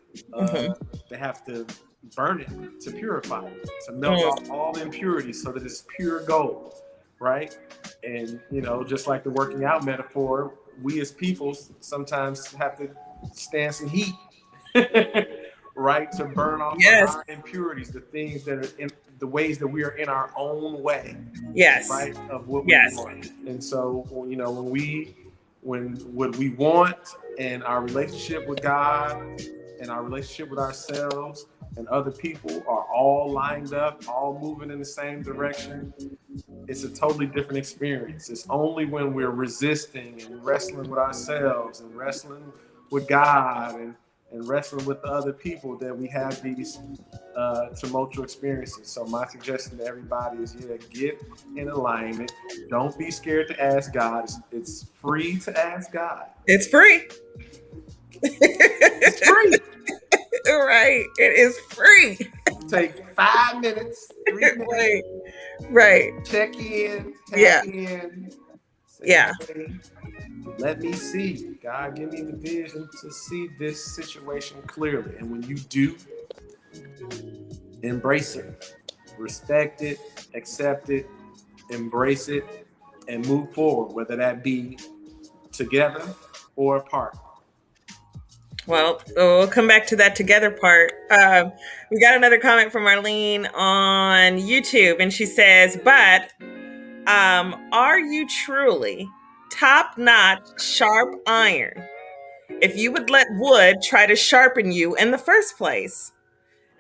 they have to burn it to purify it, to melt off all the impurities so that it's pure gold, right? And just like the working out metaphor, we as people sometimes have to stand some heat right, to burn off our impurities, the things that are in the ways that we are in our own way, right, of what we want. And so when what we want and our relationship with God and our relationship with ourselves and other people are all lined up, all moving in the same direction, it's a totally different experience. It's only when we're resisting and wrestling with ourselves and wrestling with God and wrestling with the other people that we have these tumultuous experiences. So my suggestion to everybody is, get in alignment. Don't be scared to ask God. It's free to ask God. It's free. It's free. Right. It is free. Take 5 minutes, 3 minutes. Right. Check in. Tap in. Say, hey, let me see. God, give me the vision to see this situation clearly. And when you do, embrace it, respect it, accept it, embrace it, and move forward, whether that be together or apart. Well, we'll come back to that together part. We got another comment from Arlene on YouTube, and she says, but are you truly top-notch sharp iron if you would let wood try to sharpen you in the first place?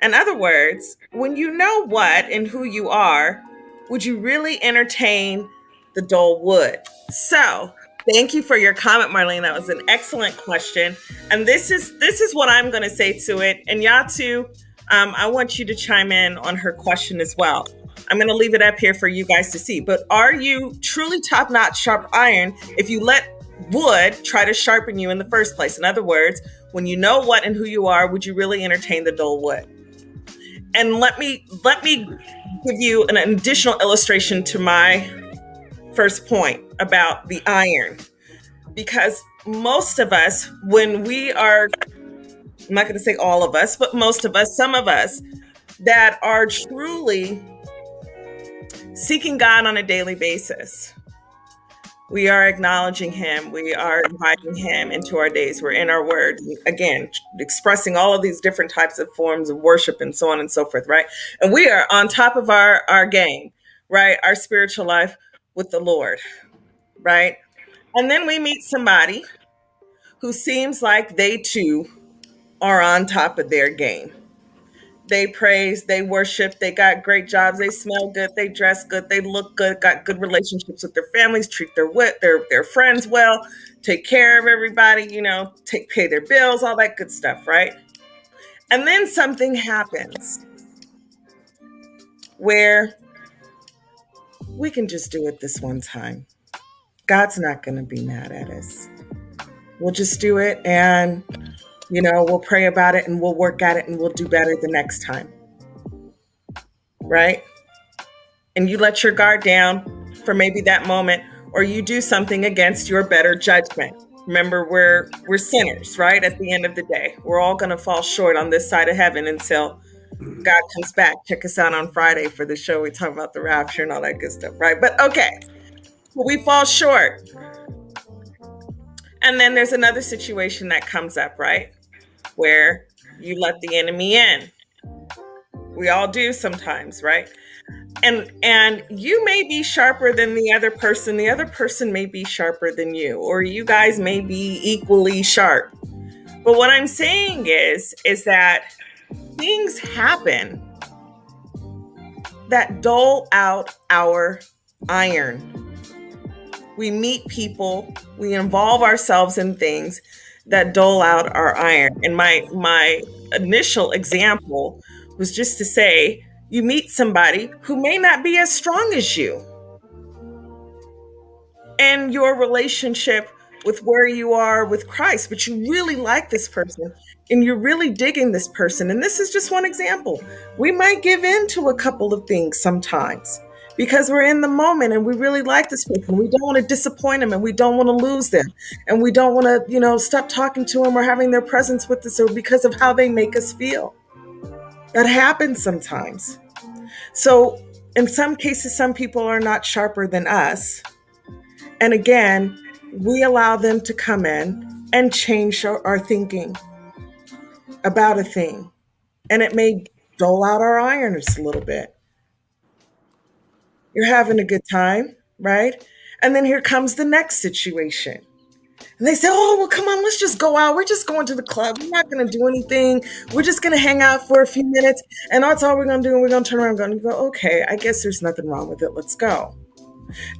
In other words, when you know what and who you are, would you really entertain the dull wood? So, thank you for your comment, Marlene. That was an excellent question. And this is what I'm going to say to it. And Nyatu, I want you to chime in on her question as well. I'm going to leave it up here for you guys to see. But are you truly top-notch sharp iron if you let wood try to sharpen you in the first place? In other words, When you know what and who you are, would you really entertain the dull wood? And let me give you an additional illustration to my first point about the iron. Because most of us, when we are, I'm not going to say all of us, but most of us, some of us that are truly seeking God on a daily basis, we are acknowledging Him. We are inviting Him into our days. We're in our Word. Again, expressing all of these different types of forms of worship and so on and so forth, right? And we are on top of our game, right? Our spiritual life with the Lord, right? And then we meet somebody who seems like they too are on top of their game. They praise, they worship, they got great jobs, they smell good, they dress good, they look good, got good relationships with their families, treat their friends well, take care of everybody, pay their bills, all that good stuff, right? And then something happens where we can just do it this one time. God's not going to be mad at us. We'll just do it, and we'll pray about it, and we'll work at it, and we'll do better the next time. Right? And you let your guard down for maybe that moment, or you do something against your better judgment. Remember, we're sinners, right? At the end of the day, we're all going to fall short on this side of heaven until God comes back. Check us out on Friday for the show. We talk about the rapture and all that good stuff, right? But okay, we fall short. And then there's another situation that comes up, right? Where you let the enemy in. We all do sometimes, right? And you may be sharper than the other person may be sharper than you, or you guys may be equally sharp. But what I'm saying is that things happen that dull out our iron. We meet people, we involve ourselves in things that dull out our iron. And my initial example was just to say, you meet somebody who may not be as strong as you. And your relationship with where you are with Christ, but you really like this person and you're really digging this person. And this is just one example. We might give in to a couple of things sometimes because we're in the moment and we really like this person. We don't want to disappoint them and we don't want to lose them. And we don't want to, stop talking to them or having their presence with us or because of how they make us feel. That happens sometimes. So in some cases, some people are not sharper than us. And again, we allow them to come in and change our thinking about a thing. And it may dull out our iron just a little bit. You're having a good time, right? And then here comes the next situation. And they say, oh, well, come on, let's just go out. We're just going to the club. We're not going to do anything. We're just going to hang out for a few minutes. And that's all we're going to do. And we're going to turn around and go, okay, I guess there's nothing wrong with it. Let's go.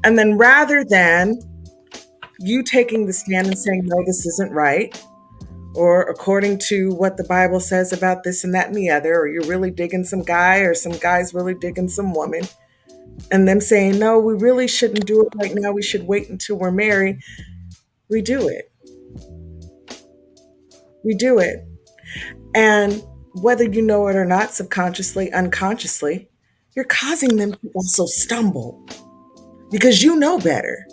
And then rather than you taking the stand and saying, no, this isn't right, or according to what the Bible says about this and that and the other, or you're really digging some guy or some guy's really digging some woman, and them saying, no, we really shouldn't do it right now. We should wait until we're married. We do it. We do it. And whether you know it or not, subconsciously, unconsciously, you're causing them to also stumble because you know better.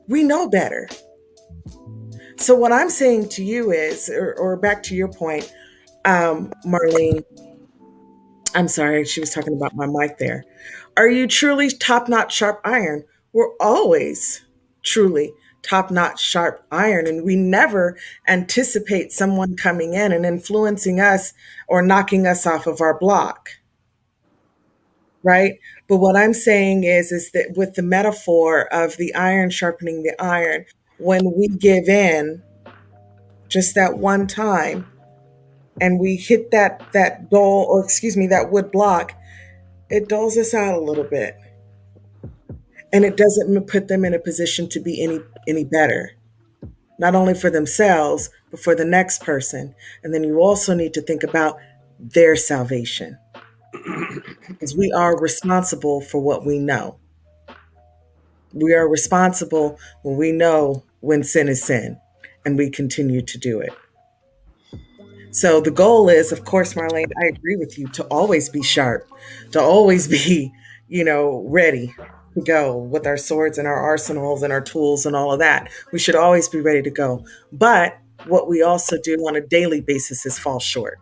We know better. So what I'm saying to you is, or back to your point, Marlene, I'm sorry, she was talking about my mic there. Are you truly top-notch sharp iron? We're always truly top-notch sharp iron, and we never anticipate someone coming in and influencing us or knocking us off of our block. Right? But what I'm saying is that with the metaphor of the iron sharpening the iron, when we give in just that one time and we hit that dull, or excuse me, that wood block, it dulls us out a little bit. And it doesn't put them in a position to be any better, not only for themselves, but for the next person. And then you also need to think about their salvation, because we are responsible for what we know. We are responsible when we know when sin is sin. and we continue to do it. So the goal is, of course, Marlene, I agree with you, to always be sharp, to always be, ready to go with our swords and our arsenals and our tools and all of that. We should always be ready to go. But what we also do on a daily basis is fall short.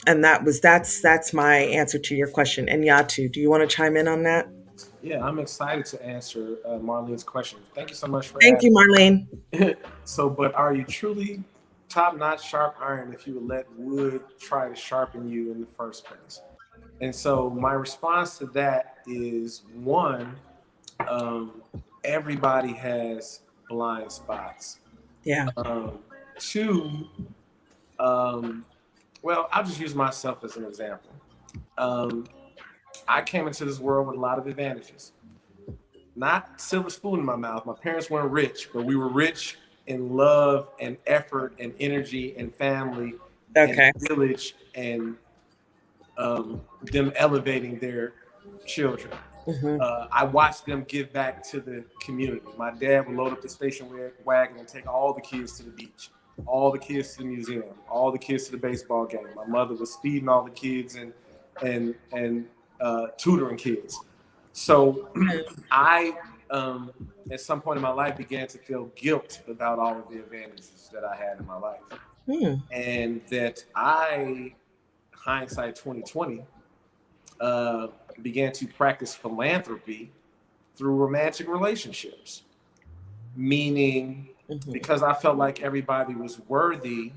And that's my answer to your question. And Yatu, do you want to chime in on that? Yeah, I'm excited to answer Marlene's question. Thank you so much for Thank you, Marlene. asking. So, but are you truly top-notch sharp iron if you would let wood try to sharpen you in the first place? And so, my response to that is one, um, everybody has blind spots. Yeah. Two, um, well, I'll just use myself as an example. Um, I came into this world with a lot of advantages. Not silver spoon in my mouth. My parents weren't rich, but we were rich in love and effort and energy and family and Okay. village and them elevating their children. Hmm. I watched them give back to the community. My dad would load up the station wagon and take all the kids to the beach, all the kids to the museum, all the kids to the baseball game. My mother was feeding all the kids and tutoring kids. So I, at some point in my life, began to feel guilt about all of the advantages that I had in my life, Hmm. and that I, hindsight 2020, uh, began to practice philanthropy through romantic relationships. Meaning, Hmm. because I felt like everybody was worthy,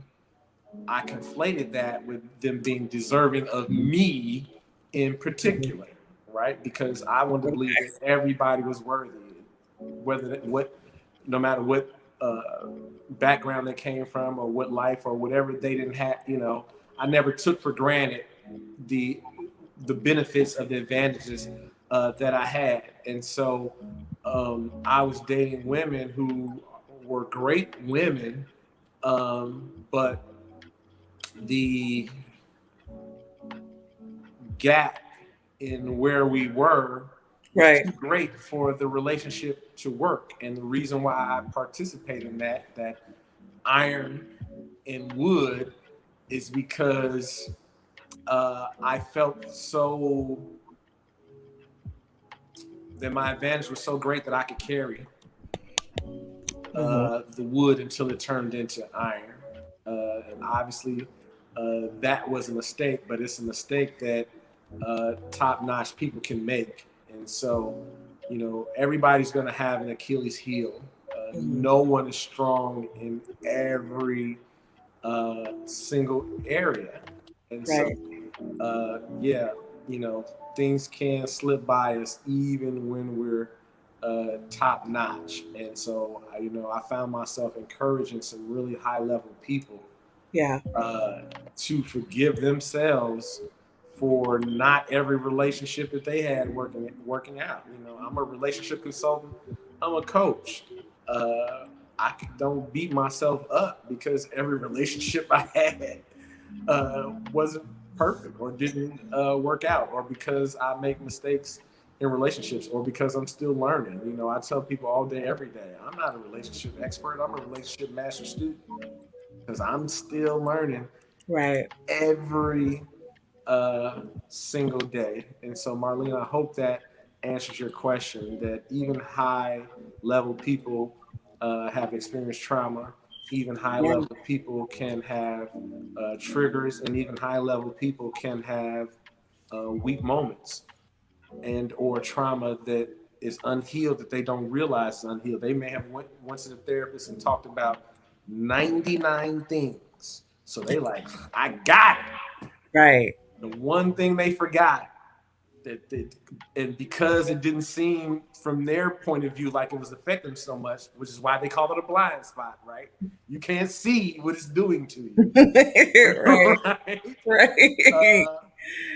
I conflated that with them being deserving of me in particular, right? Because I wanted to believe that everybody was worthy, no matter what background they came from or what life or whatever they didn't have. I never took for granted the the benefits of the advantages that I had, and so I was dating women who were great women, but the gap in where we were was Right. too great for the relationship to work. And the reason why I participate in that iron and wood is because I felt so that my advantage was so great that I could carry Hmm. the wood until it turned into iron. And obviously, that was a mistake, but it's a mistake that top-notch people can make. And so, everybody's going to have an Achilles heel. Hmm. No one is strong in every single area. And so, Right. yeah, things can slip by us even when we're top notch. And so, I found myself encouraging some really high level people Yeah. to forgive themselves for not every relationship that they had working out. I'm a relationship consultant. I'm a coach. I don't beat myself up because every relationship I had wasn't perfect or didn't work out, or because I make mistakes in relationships, or because I'm still learning. I tell people all day, every day, I'm not a relationship expert. I'm a relationship master student because I'm still learning Right. every single day. And so, Marlene, I hope that answers your question, that even high level people have experienced trauma. Even high Yeah. level people can have triggers, and even high level people can have weak moments and or trauma that is unhealed that they don't realize is unhealed. They may have went to the therapist and talked about 99 things. So they like, I got it. Right. The one thing they forgot and because it didn't seem from their point of view like it was affecting them so much, which is why they call it a blind spot, right? You can't see what it's doing to you. Right. Right? Right. Uh,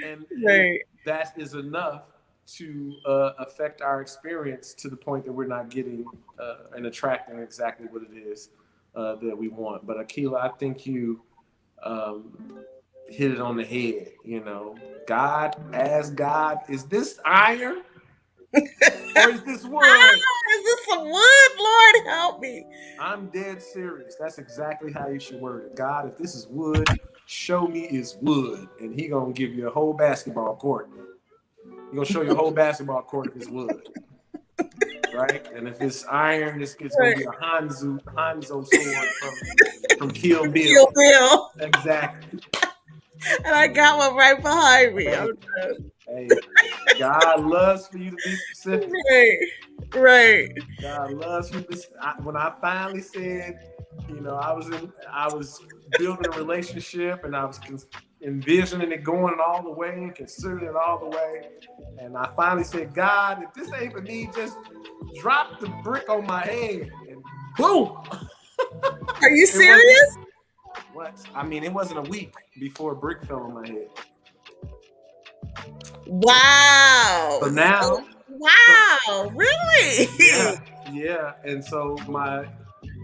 and Right. that is enough to affect our experience to the point that we're not getting and attracting exactly what it is that we want. But Akila, I think you hit it on the head. God, as God, is this iron? Or is this wood? Is this some wood? Lord help me. I'm dead serious. That's exactly how you should word it. God, if this is wood, show me it's wood. And he gonna give you a whole basketball court. He gonna show you a whole basketball court if it's wood. Right? And if it's iron, it's gonna be a Hanzo sword from Kill Bill. Kill Bill. Exactly. And I got one right behind me. Hey, God loves for you to be specific. Right. God loves you. When I finally said, I was building a relationship and I was envisioning it going all the way and considering it all the way. And I finally said, God, if this ain't for me, just drop the brick on my head and boom. Are you serious? What? I mean, it wasn't a week before a brick fell on my head. Wow. So now. Wow, really? Yeah. And so my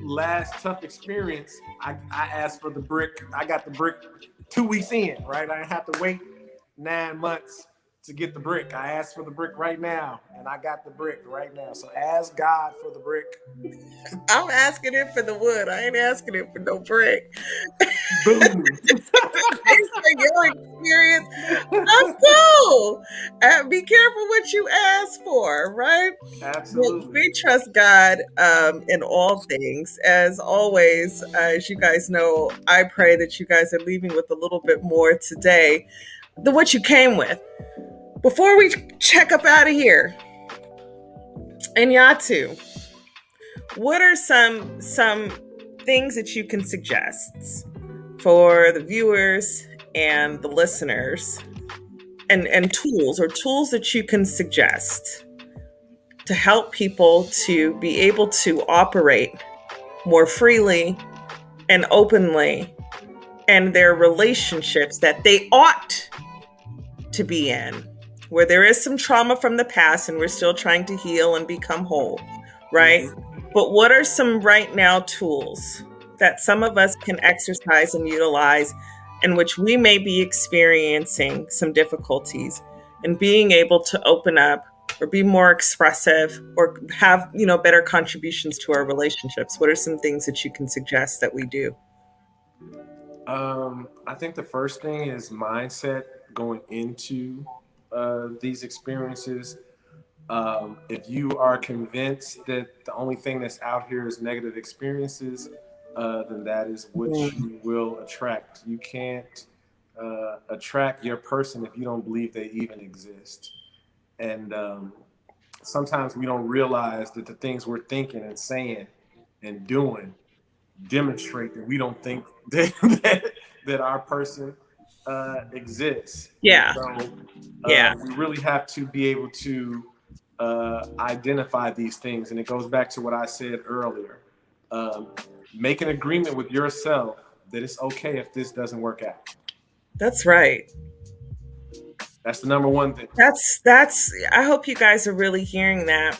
last tough experience, I asked for the brick. I got the brick 2 weeks in, right? I didn't have to wait 9 months to get the brick. I asked for the brick right now, and I got the brick right now. So ask God for the brick. I'm asking it for the wood. I ain't asking it for no brick. Boom. Thanks for your experience. That's cool. Be careful what you ask for, right? Absolutely. Well, we trust God in all things. As always, as you guys know, I pray that you guys are leaving with a little bit more today than what you came with. Before we check up out of here, and Nyatu, what are some things that you can suggest for the viewers and the listeners, and tools that you can suggest to help people to be able to operate more freely and openly in their relationships that they ought to be in, where there is some trauma from the past and we're still trying to heal and become whole, right? Mm-hmm. But what are some right now tools that some of us can exercise and utilize in which we may be experiencing some difficulties and being able to open up or be more expressive or have, better contributions to our relationships? What are some things that you can suggest that we do? I think the first thing is mindset going into these experiences. If you are convinced that the only thing that's out here is negative experiences, then that is what you will attract. You can't attract your person if you don't believe they even exist. And sometimes we don't realize that the things we're thinking and saying and doing demonstrate that we don't think that our person exists. Yeah. So, yeah. We really have to be able to identify these things. And it goes back to what I said earlier. Make an agreement with yourself that it's okay if this doesn't work out. That's right. That's the number one thing. That's I hope you guys are really hearing that.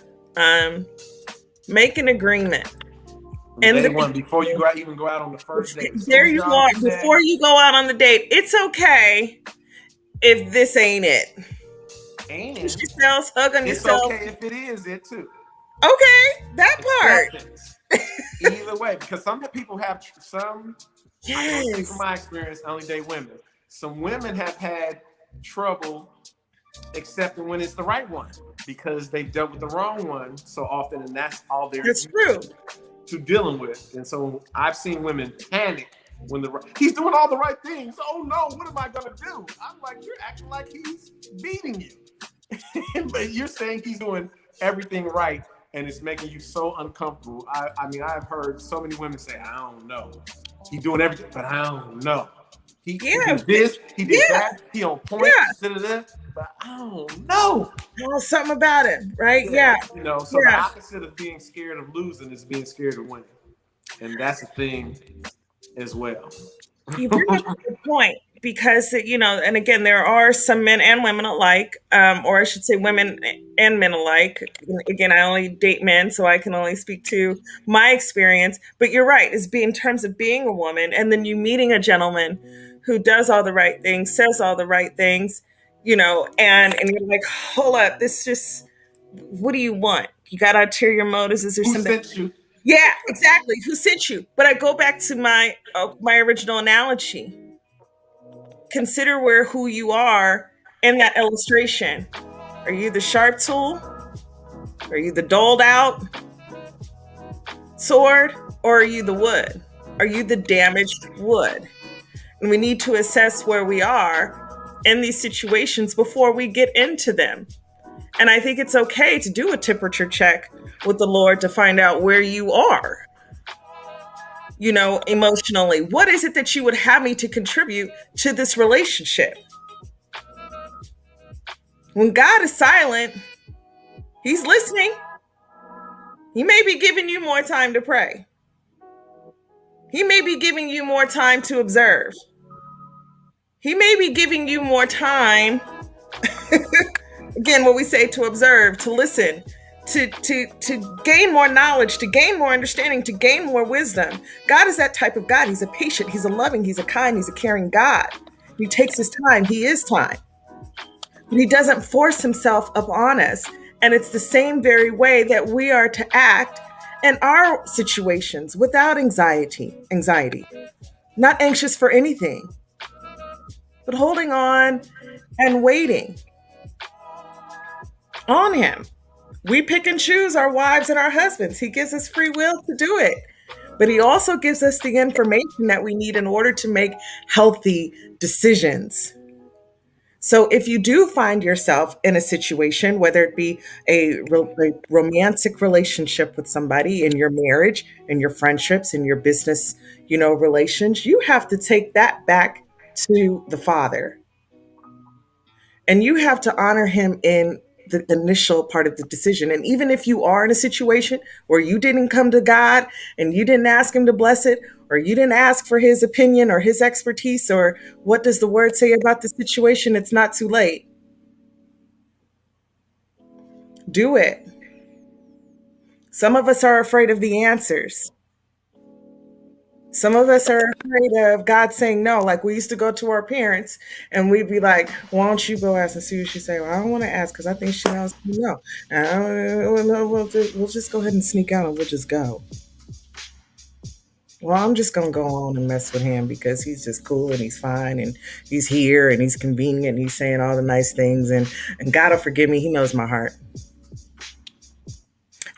Make an agreement. And day one, before you even go out on the first date. There you are. Before you go out on the date, it's okay if this ain't it. And kiss yourself, hug on yourself. It's okay if it is it too. Okay, that part. Either way, because some people have some. Yes. I can speak from my experience, only date women. Some women have had trouble accepting when it's the right one because they dealt with the wrong one so often, and that's all they're to dealing with. And so I've seen women panic when he's doing all the right things. Oh no, what am I gonna do? I'm like, you're acting like he's beating you, but you're saying he's doing everything right, and it's making you so uncomfortable. I mean, I've heard so many women say, I don't know. He's doing everything, but I don't know. He did this, he did that, he on point, but I don't know. Oh, something about it, right? Yeah. The opposite of being scared of losing is being scared of winning. And that's a thing as well. You bring up a good point because, and again, there are some men and women alike, or I should say women and men alike. Again, I only date men, so I can only speak to my experience. But you're right, in terms of being a woman and then you meeting a gentleman who does all the right things, says all the right things, and you're like, hold up, this just what do you want? You got ulterior motives? Is there Who something? sent you? Yeah, exactly. Who sent you? But I go back to my original analogy. Consider who you are in that illustration. Are you the sharp tool? Are you the doled out sword? Or are you the wood? Are you the damaged wood? And we need to assess where we are in these situations before we get into them. And I think it's okay to do a temperature check with the Lord to find out where you are, emotionally. What is it that you would have me to contribute to this relationship? When God is silent, He's listening. He may be giving you more time to pray. He may be giving you more time to observe. He may be giving you more time, again, what we say, to observe, to listen, to gain more knowledge, to gain more understanding, to gain more wisdom. God is that type of God. He's a patient, He's a loving, He's a kind, He's a caring God. He takes His time. He is time. But He doesn't force Himself upon us. And it's the same very way that we are to act in our situations, without anxiety, not anxious for anything, but holding on and waiting on Him. We pick and choose our wives and our husbands. He gives us free will to do it. But He also gives us the information that we need in order to make healthy decisions. So if you do find yourself in a situation, whether it be a romantic relationship with somebody, in your marriage, in your friendships, in your business, relations, you have to take that back to the Father. And you have to honor Him in the initial part of the decision. And even if you are in a situation where you didn't come to God and you didn't ask Him to bless it, or you didn't ask for His opinion or His expertise, or what does the Word say about the situation, it's not too late. Do it. Some of us are afraid of the answers. Some of us are afraid of God saying no. Like, we used to go to our parents and we'd be like, why don't you go ask and see what she say? Well, I don't want to ask because I think she knows. No. We'll just go ahead and sneak out and we'll just go. Well, I'm just going to go on and mess with him because he's just cool and he's fine and he's here and he's convenient and he's saying all the nice things, and God will forgive me. He knows my heart.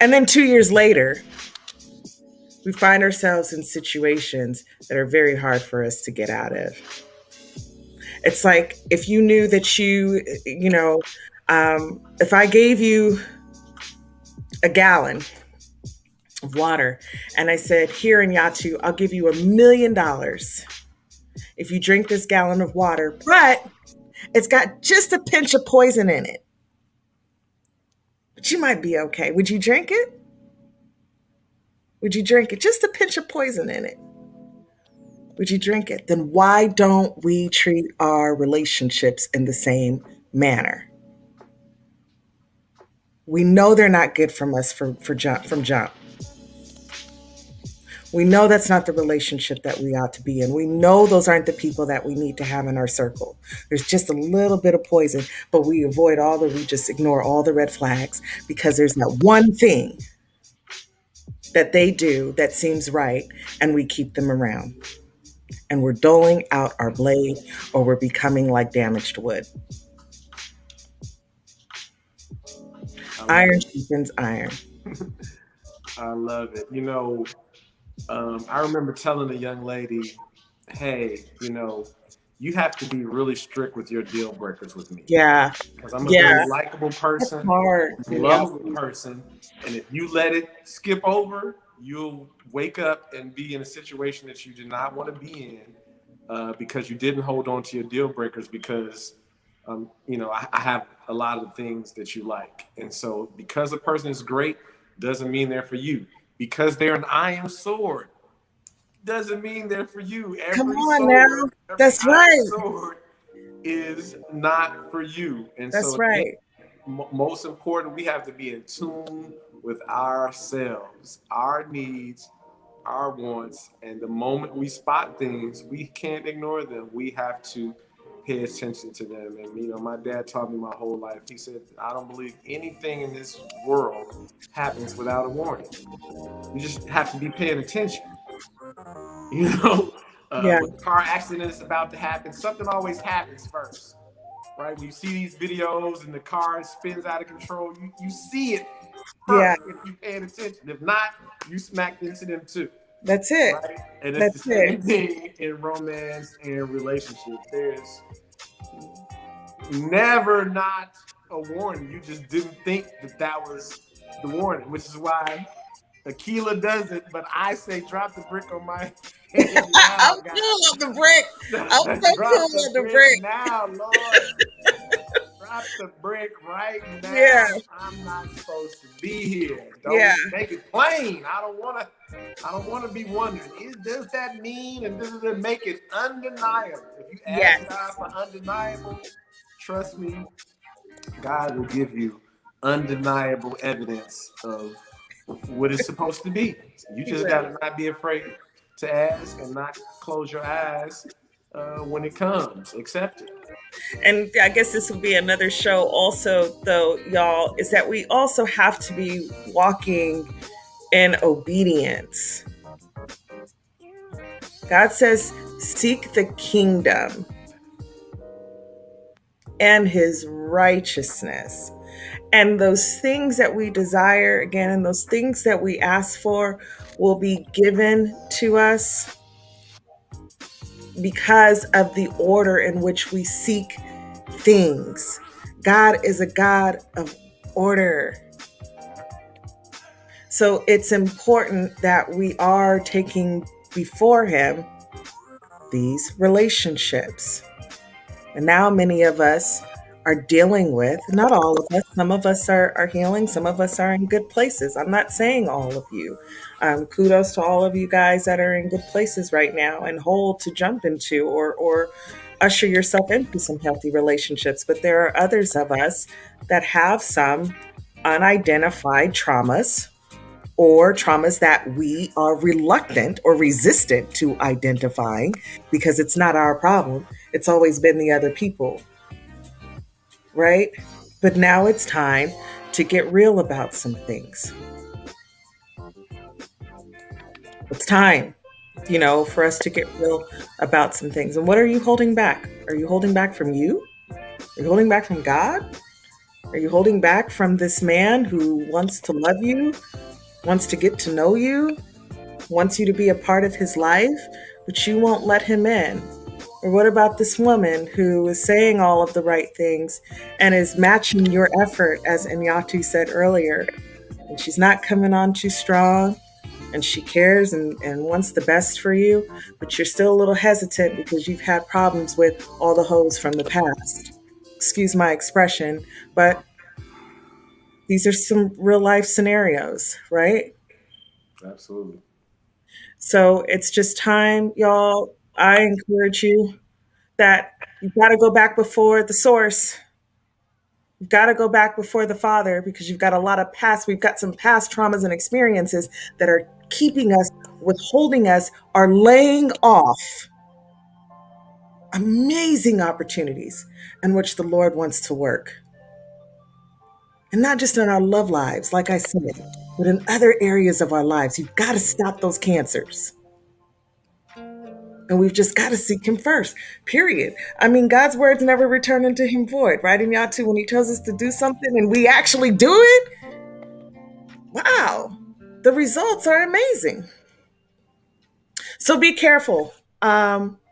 And then 2 years later, we find ourselves in situations that are very hard for us to get out of. It's like if you knew that if I gave you a gallon of water and I said, here in Nyatu, I'll give you $1 million if you drink this gallon of water, but it's got just a pinch of poison in it. But you might be okay. Would you drink it? Would you drink it? Just a pinch of poison in it. Would you drink it? Then why don't we treat our relationships in the same manner? We know they're not good from us from jump. We know that's not the relationship that we ought to be in. We know those aren't the people that we need to have in our circle. There's just a little bit of poison, but we just ignore all the red flags because there's that one thing that they do that seems right, and we keep them around. And we're doling out our blade, or we're becoming like damaged wood. Iron sharpens iron. I love it. I remember telling a young lady, hey, you have to be really strict with your deal breakers with me. Yeah. Because I'm a very likable person, lovable person. And if you let it skip over, you'll wake up and be in a situation that you do not want to be in because you didn't hold on to your deal breakers because, I have a lot of things that you like. And so because a person is great doesn't mean they're for you. Because they're an iron sword doesn't mean they're for you. Come on now. That's right. Sword is not for you. And that's so right. Most important, we have to be in tune with ourselves, our needs, our wants. And the moment we spot things, we can't ignore them. We have to pay attention to them. And you know, my dad taught me my whole life. He said, I don't believe anything in this world happens without a warning. You just have to be paying attention. You know, Yeah. when a car accident is about to happen, something always happens first, right? When you see these videos and the car spins out of control, you see it Yeah. first if you paying attention. If not, you smacked into them too, That's it. right? And it's the That's it. same thing in romance and relationship. There's never not a warning. You just didn't think that was the warning, which is why Aquila does it, but I say drop the brick on my head I'm now, cool on the God. brick. I'm so Drop cool the on the brick brick. now, Lord. Drop the brick right Yeah. now. I'm not supposed to be here. Yeah. Don't make it plain. I don't want to be wondering, does that mean, and does it make it undeniable? If you Yes. ask God for undeniable, trust me, God will give you undeniable evidence of what it's supposed to be. You just got to not be afraid to ask and not close your eyes when it comes. Accept it. And I guess this will be another show also, though, y'all, is that we also have to be walking in obedience. God says, seek the kingdom and his righteousness. And those things that we desire, again, and those things that we ask for will be given to us because of the order in which we seek things. God is a God of order. So it's important that we are taking before him these relationships. And now many of us are dealing with, not all of us, some of us are healing, some of us are in good places. I'm not saying all of you. Kudos to all of you guys that are in good places right now and whole to jump into or usher yourself into some healthy relationships. But there are others of us that have some unidentified traumas or traumas that we are reluctant or resistant to identifying because it's not our problem. It's always been the other people, right? But now it's time to get real about some things. It's time, for us to get real about some things. And what are you holding back? Are you holding back from you? Are you holding back from God? Are you holding back from this man who wants to love you, wants to get to know you, wants you to be a part of his life, but you won't let him in? Or what about this woman who is saying all of the right things and is matching your effort, as Nyatu said earlier, and she's not coming on too strong, and she cares and wants the best for you, but you're still a little hesitant because you've had problems with all the hoes from the past. Excuse my expression, but these are some real life scenarios, right? Absolutely. So it's just time, y'all. I encourage you that you've got to go back before the source. You've got to go back before the Father because we've got some past traumas and experiences that are keeping us, withholding us, are laying off amazing opportunities in which the Lord wants to work. And not just in our love lives, like I said, but in other areas of our lives. You've got to stop those cancers. And we've just got to seek him first, period. I mean, God's words never return unto him void, right? In Nyatu, when he tells us to do something and we actually do it, wow, the results are amazing. So be careful,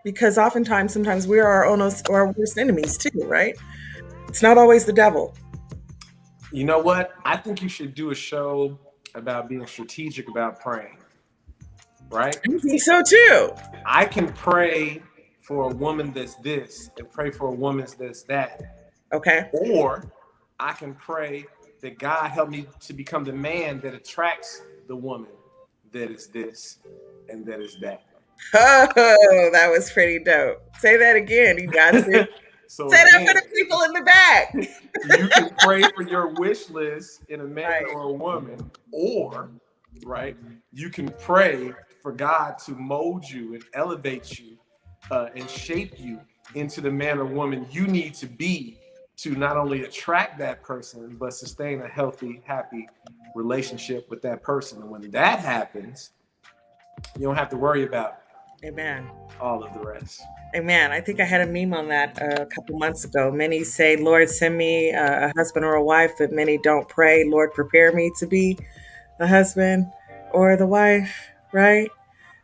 because sometimes we are our worst enemies too, right? It's not always the devil. You know what? I think you should do a show about being strategic about praying. Right? I think so too. I can pray for a woman that's this and pray for a woman that's that. Okay. Or I can pray that God help me to become the man that attracts the woman that is this and that is that. Oh, that was pretty dope. Say that again. You got to. So say again, that for the people in the back. You can pray for your wish list in a man Right. or a woman, or right, you can pray for God to mold you and elevate you and shape you into the man or woman you need to be to not only attract that person, but sustain a healthy, happy relationship with that person. And when that happens, you don't have to worry about Amen. all of the rest. Amen. I think I had a meme on that a couple months ago. Many say, Lord, send me a husband or a wife, but many don't pray, Lord, prepare me to be the husband or the wife, right?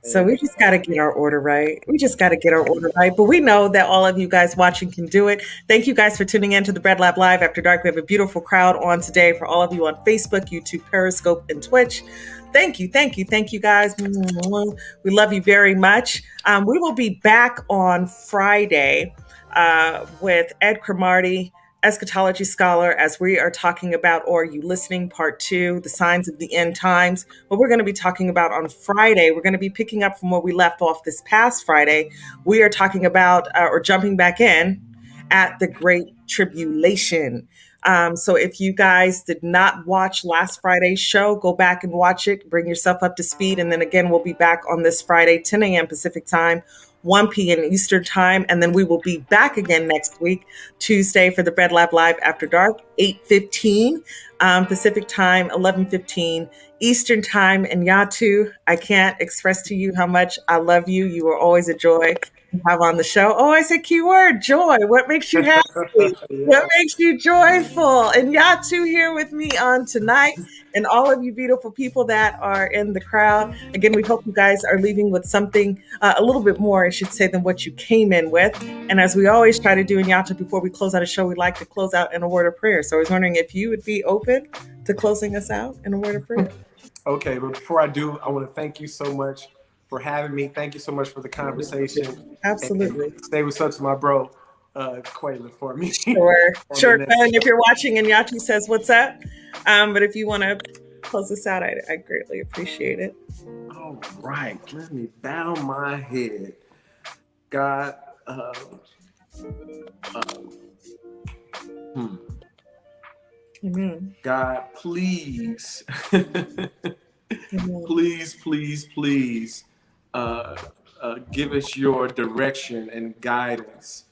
So we just got to get our order right. We just got to get our order right. But we know that all of you guys watching can do it. Thank you guys for tuning in to the Bread Lab Live After Dark. We have a beautiful crowd on today for all of you on Facebook, YouTube, Periscope, and Twitch. Thank you, thank you, thank you guys. We love you very much. We will be back on Friday with Ed Cromartie, eschatology scholar, as we are talking about, or are you listening, part 2, the signs of the end times. What we're going to be talking about on Friday, we're going to be picking up from where we left off this past Friday. We are talking about, or jumping back in, at the Great Tribulation. So if you guys did not watch last Friday's show, go back and watch it, bring yourself up to speed. And then again, we'll be back on this Friday, 10 a.m. Pacific time, 1 p.m. Eastern time. And then we will be back again next week, Tuesday, for the Bread Lab Live After Dark, 8:15 Pacific time, 11:15 Eastern time. And Nyatu, I can't express to you how much I love you. You are always a joy to have on the show. Oh, I said keyword, joy. What makes you happy? What makes you joyful? And Nyatu here with me on tonight, and all of you beautiful people that are in the crowd. Again, we hope you guys are leaving with something a little bit more, I should say, than what you came in with. And as we always try to do in Nyatu, before we close out a show, we like to close out in a word of prayer. So I was wondering if you would be open to closing us out in a word of prayer. Okay, but before I do, I want to thank you so much for having me. Thank you so much for the conversation. Absolutely. And stay with up to my bro, Quaylen, for me. Sure. Quaylen, if you're watching and Nyatu says, what's up? But if you want to close this out, I greatly appreciate it. All right. Let me bow my head. God, Amen. God, please, please, give us your direction and guidance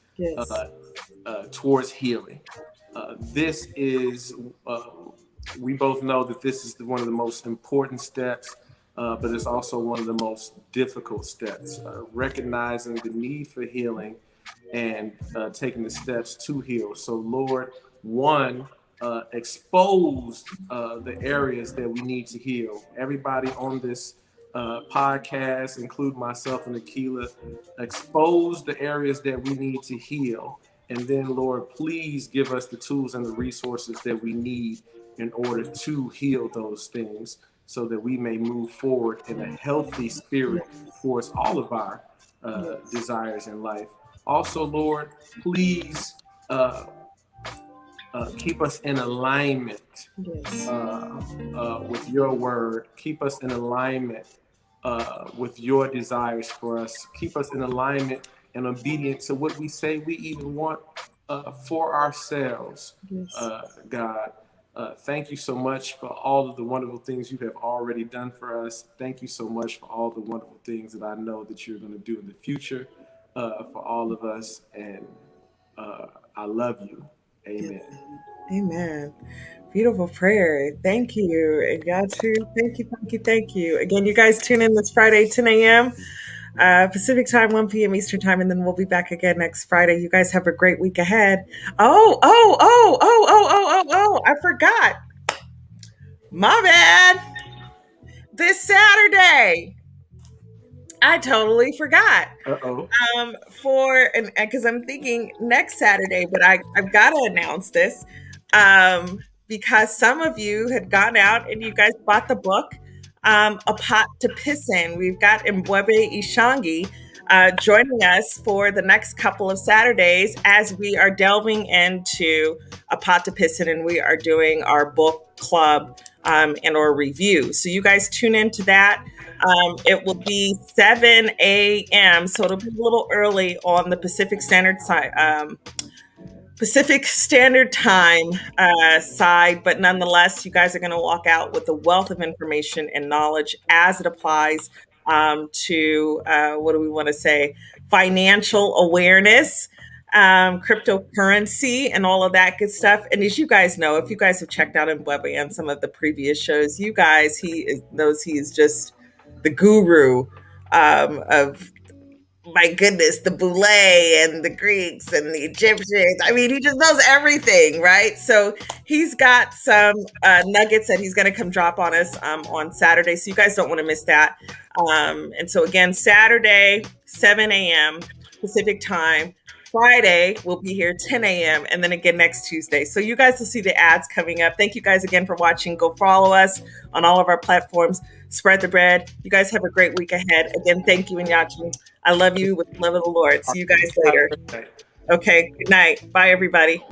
towards healing. This is, we both know that this is one of the most important steps, but it's also one of the most difficult steps. Recognizing the need for healing and taking the steps to heal. So, Lord, expose the areas that we need to heal. Everybody on this podcast, including myself and Akila, expose the areas that we need to heal. And then, Lord, please give us the tools and the resources that we need in order to heal those things so that we may move forward in a healthy spirit towards all of our desires in life. Also, Lord, please keep us in alignment with your word. Keep us in alignment with your desires for us. Keep us in alignment and obedient to what we say we even want for ourselves, God. Thank you so much for all of the wonderful things you have already done for us. Thank you so much for all the wonderful things that I know that you're going to do in the future for all of us. And I love you. Amen. Amen. Beautiful prayer. Thank you. And y'all too. Thank you. Again, you guys tune in this Friday, 10 a.m. Pacific time, 1 p.m. Eastern time, and then we'll be back again next Friday. You guys have a great week ahead. Oh, I forgot. My bad. This Saturday. I totally forgot. Because I'm thinking next Saturday, but I've got to announce this because some of you had gone out and you guys bought the book, A Pot to Piss In. We've got Mbwebe Ishangi joining us for the next couple of Saturdays as we are delving into A Pot to Piss In, and we are doing our book club and our review. So you guys tune into that. It will be 7 a.m. So it'll be a little early on the Pacific Standard Time side, but nonetheless, you guys are going to walk out with a wealth of information and knowledge as it applies to what do we want to say financial awareness, cryptocurrency, and all of that good stuff. And as you guys know, if you guys have checked out in Webby and some of the previous shows, you guys, knows he is just the guru of, my goodness, the Boule and the Greeks and the Egyptians. I mean, he just knows everything, right? So he's got some nuggets that he's going to come drop on us on Saturday. So you guys don't want to miss that. And so again, Saturday, 7 a.m. Pacific time. Friday, we'll be here 10 a.m. and then again next Tuesday. So you guys will see the ads coming up. Thank you guys again for watching. Go follow us on all of our platforms. Spread the bread. You guys have a great week ahead. Again, thank you, Nyatu. I love you with the love of the Lord. See you guys later. Okay, good night. Bye, everybody.